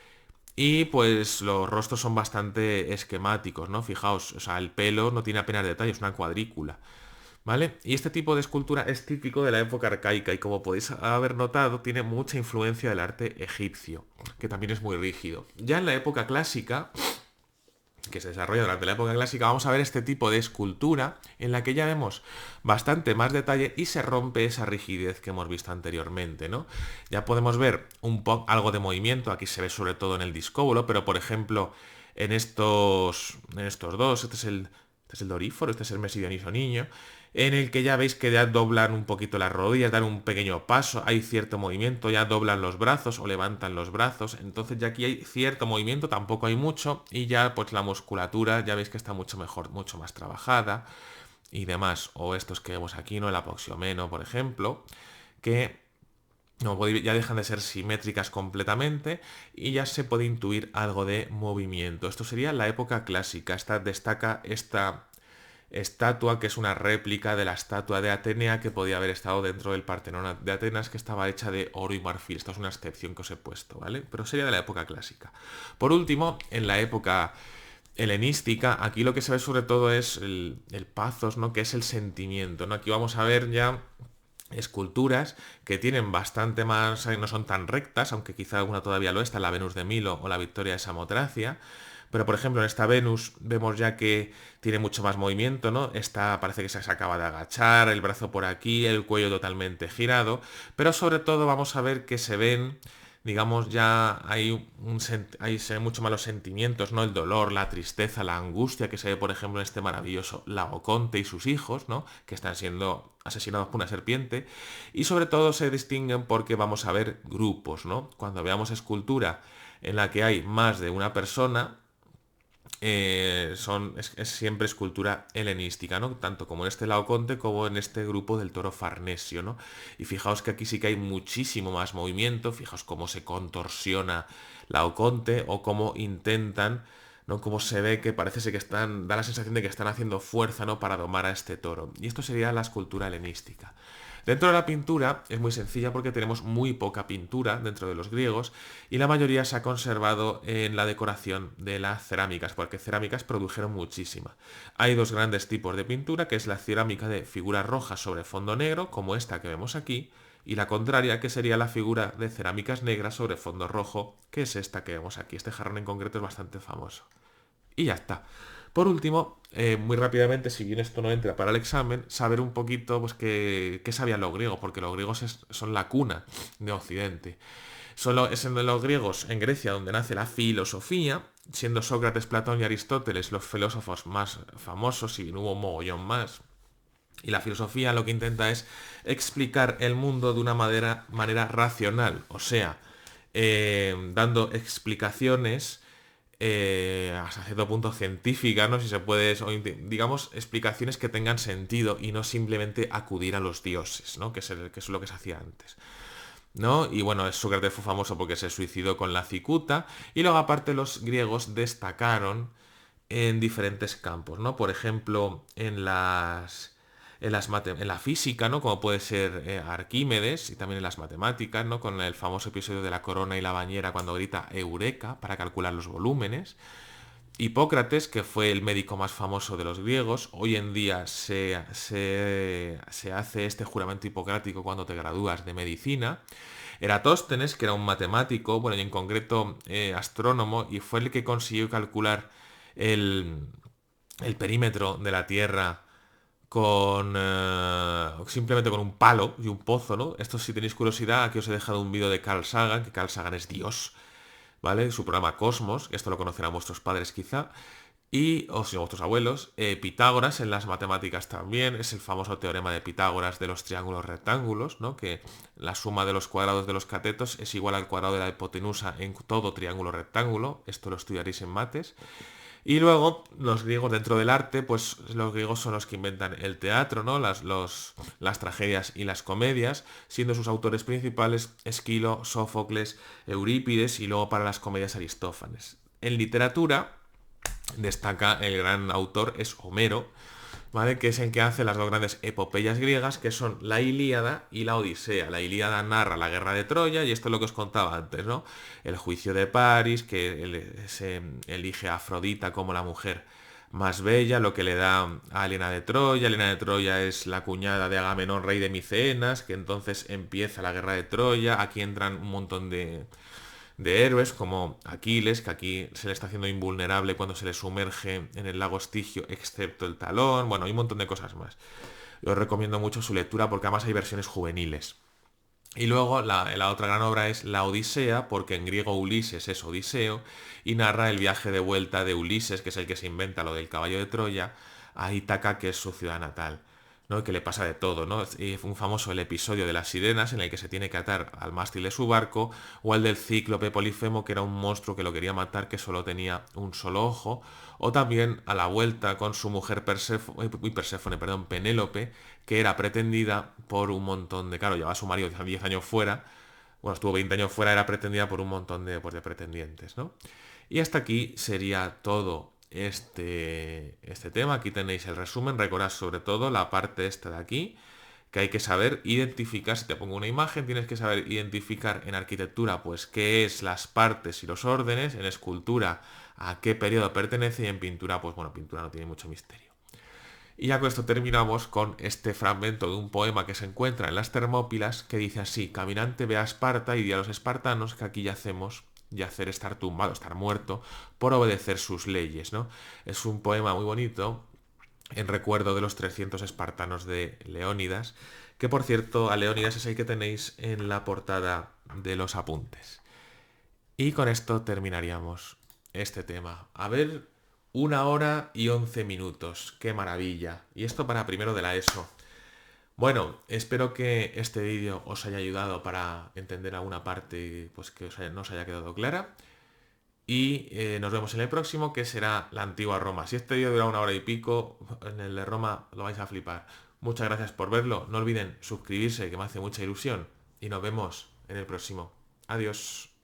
Y pues los rostros son bastante esquemáticos, ¿no? Fijaos, o sea, el pelo no tiene apenas detalle, es una cuadrícula. ¿Vale? Y este tipo de escultura es típico de la época arcaica y como podéis haber notado, tiene mucha influencia del arte egipcio, que también es muy rígido. Ya en la época clásica, que se desarrolla durante la época clásica, vamos a ver este tipo de escultura en la que ya vemos bastante más detalle y se rompe esa rigidez que hemos visto anteriormente, ¿no? Ya podemos ver un poco algo de movimiento, aquí se ve sobre todo en el discóbolo, pero por ejemplo en estos dos, este es el Doríforo, este es el Messi Dioniso Niño, en el que ya veis que ya doblan un poquito las rodillas, dan un pequeño paso, hay cierto movimiento, ya doblan los brazos o levantan los brazos, entonces ya aquí hay cierto movimiento, tampoco hay mucho, y ya pues la musculatura ya veis que está mucho mejor, mucho más trabajada y demás, o estos que vemos aquí, ¿no? El apoxiomeno, por ejemplo, que ya dejan de ser simétricas completamente y ya se puede intuir algo de movimiento. Esto sería la época clásica. Destaca esta estatua que es una réplica de la estatua de Atenea que podía haber estado dentro del Partenón de Atenas, que estaba hecha de oro y marfil. Esta es una excepción que os he puesto, ¿vale? Pero sería de la época clásica. Por último, en la época helenística, aquí lo que se ve sobre todo es el pathos, ¿no? Que es el sentimiento, ¿no? Aquí vamos a ver ya esculturas que tienen bastante más, no son tan rectas, aunque quizá alguna todavía lo está, la Venus de Milo o la Victoria de Samotracia, pero por ejemplo en esta Venus vemos ya que tiene mucho más movimiento, ¿no? Esta parece que se acaba de agachar, el brazo por aquí, el cuello totalmente girado, pero sobre todo vamos a ver que se ven, digamos, ya ahí se ven mucho más los sentimientos, ¿no? El dolor, la tristeza, la angustia que se ve, por ejemplo, en este maravilloso Laoconte y sus hijos, ¿no? Que están siendo asesinados por una serpiente. Y sobre todo se distinguen porque vamos a ver grupos, ¿no? Cuando veamos escultura en la que hay más de una persona, es siempre escultura helenística, ¿no? Tanto como en este Laoconte como en este grupo del toro Farnesio, ¿no? Y fijaos que aquí sí que hay muchísimo más movimiento, fijaos cómo se contorsiona Laoconte o cómo intentan, ¿no? Cómo se ve que parece ser que da la sensación de que están haciendo fuerza, ¿no? Para domar a este toro. Y esto sería la escultura helenística. Dentro de la pintura es muy sencilla porque tenemos muy poca pintura dentro de los griegos y la mayoría se ha conservado en la decoración de las cerámicas, porque cerámicas produjeron muchísima. Hay dos grandes tipos de pintura, que es la cerámica de figuras rojas sobre fondo negro, como esta que vemos aquí, y la contraria, que sería la figura de cerámicas negras sobre fondo rojo, que es esta que vemos aquí. Este jarrón en concreto es bastante famoso. Y ya está. Por último, muy rápidamente, si bien esto no entra para el examen, saber un poquito pues, qué sabían los griegos, porque los griegos son la cuna de Occidente. Solo es en los griegos, en Grecia, donde nace la filosofía, siendo Sócrates, Platón y Aristóteles los filósofos más famosos, y hubo un mogollón más. Y la filosofía lo que intenta es explicar el mundo de una manera racional, o sea, dando explicaciones hasta cierto punto científica, ¿no? Si se puede, digamos, explicaciones que tengan sentido y no simplemente acudir a los dioses, ¿no? Que es lo que se hacía antes, ¿no? Y bueno, Sócrates fue famoso porque se suicidó con la cicuta y luego aparte los griegos destacaron en diferentes campos, ¿no? Por ejemplo, en la física, ¿no? Como puede ser Arquímedes y también en las matemáticas, ¿no? Con el famoso episodio de la corona y la bañera cuando grita Eureka para calcular los volúmenes. Hipócrates, que fue el médico más famoso de los griegos, hoy en día se hace este juramento hipocrático cuando te gradúas de medicina. Eratóstenes, que era un matemático, bueno, y en concreto astrónomo, y fue el que consiguió calcular el, el perímetro de la Tierra simplemente con un palo y un pozo, ¿no? Esto si tenéis curiosidad, aquí os he dejado un vídeo de Carl Sagan, que Carl Sagan es Dios, ¿vale? Su programa Cosmos, esto lo conocerán vuestros padres quizá, o si no vuestros abuelos. Pitágoras en las matemáticas también, es el famoso teorema de Pitágoras de los triángulos rectángulos, ¿no? Que la suma de los cuadrados de los catetos es igual al cuadrado de la hipotenusa en todo triángulo rectángulo, esto lo estudiaréis en mates. Y luego los griegos dentro del arte, pues los griegos son los que inventan el teatro, ¿no? Las tragedias y las comedias, siendo sus autores principales Esquilo, Sófocles, Eurípides y luego para las comedias Aristófanes. En literatura destaca el gran autor es Homero, ¿vale? Que es el que hace las dos grandes epopeyas griegas, que son la Ilíada y la Odisea. La Ilíada narra la guerra de Troya, y esto es lo que os contaba antes, ¿no? El juicio de París, que se elige a Afrodita como la mujer más bella, lo que le da a Helena de Troya. Helena de Troya es la cuñada de Agamenón, rey de Micenas, que entonces empieza la guerra de Troya. Aquí entran un montón de héroes como Aquiles, que aquí se le está haciendo invulnerable cuando se le sumerge en el lago Estigio, excepto el talón. Bueno, hay un montón de cosas más. Yo os recomiendo mucho su lectura porque además hay versiones juveniles. Y luego la otra gran obra es La Odisea, porque en griego Ulises es Odiseo, y narra el viaje de vuelta de Ulises, que es el que se inventa lo del caballo de Troya, a Ítaca, que es su ciudad natal. ¿No? Que le pasa de todo, ¿no? Y fue un famoso el episodio de las sirenas en el que se tiene que atar al mástil de su barco, o el del cíclope Polifemo, que era un monstruo que lo quería matar, que solo tenía un solo ojo, o también a la vuelta con su mujer Perséfone, perdón, Penélope, que era pretendida por un montón de, claro, llevaba a su marido 10 años fuera, bueno, estuvo 20 años fuera, era pretendida por un montón de, pues, de pretendientes, ¿no? Y hasta aquí sería todo este tema. Aquí tenéis el resumen. Recordad sobre todo la parte esta de aquí, que hay que saber identificar. Si te pongo una imagen, tienes que saber identificar en arquitectura, pues qué es las partes y los órdenes, en escultura a qué periodo pertenece, y en pintura, pues bueno, pintura no tiene mucho misterio. Y ya con esto terminamos con este fragmento de un poema que se encuentra en las Termópilas, que dice así: caminante ve a Esparta y di a los espartanos que aquí yacemos, yacer estar tumbado, estar muerto, por obedecer sus leyes, ¿no? Es un poema muy bonito en recuerdo de los 300 espartanos de Leónidas, que por cierto a Leónidas es el que tenéis en la portada de los apuntes. Y con esto terminaríamos este tema. A ver, 1 hora y 11 minutos. ¡Qué maravilla! Y esto para primero de la ESO. Bueno, espero que este vídeo os haya ayudado para entender alguna parte, pues que no os haya quedado clara. Y nos vemos en el próximo, que será la antigua Roma. Si este vídeo dura 1 hora y pico, en el de Roma lo vais a flipar. Muchas gracias por verlo. No olviden suscribirse, que me hace mucha ilusión. Y nos vemos en el próximo. Adiós.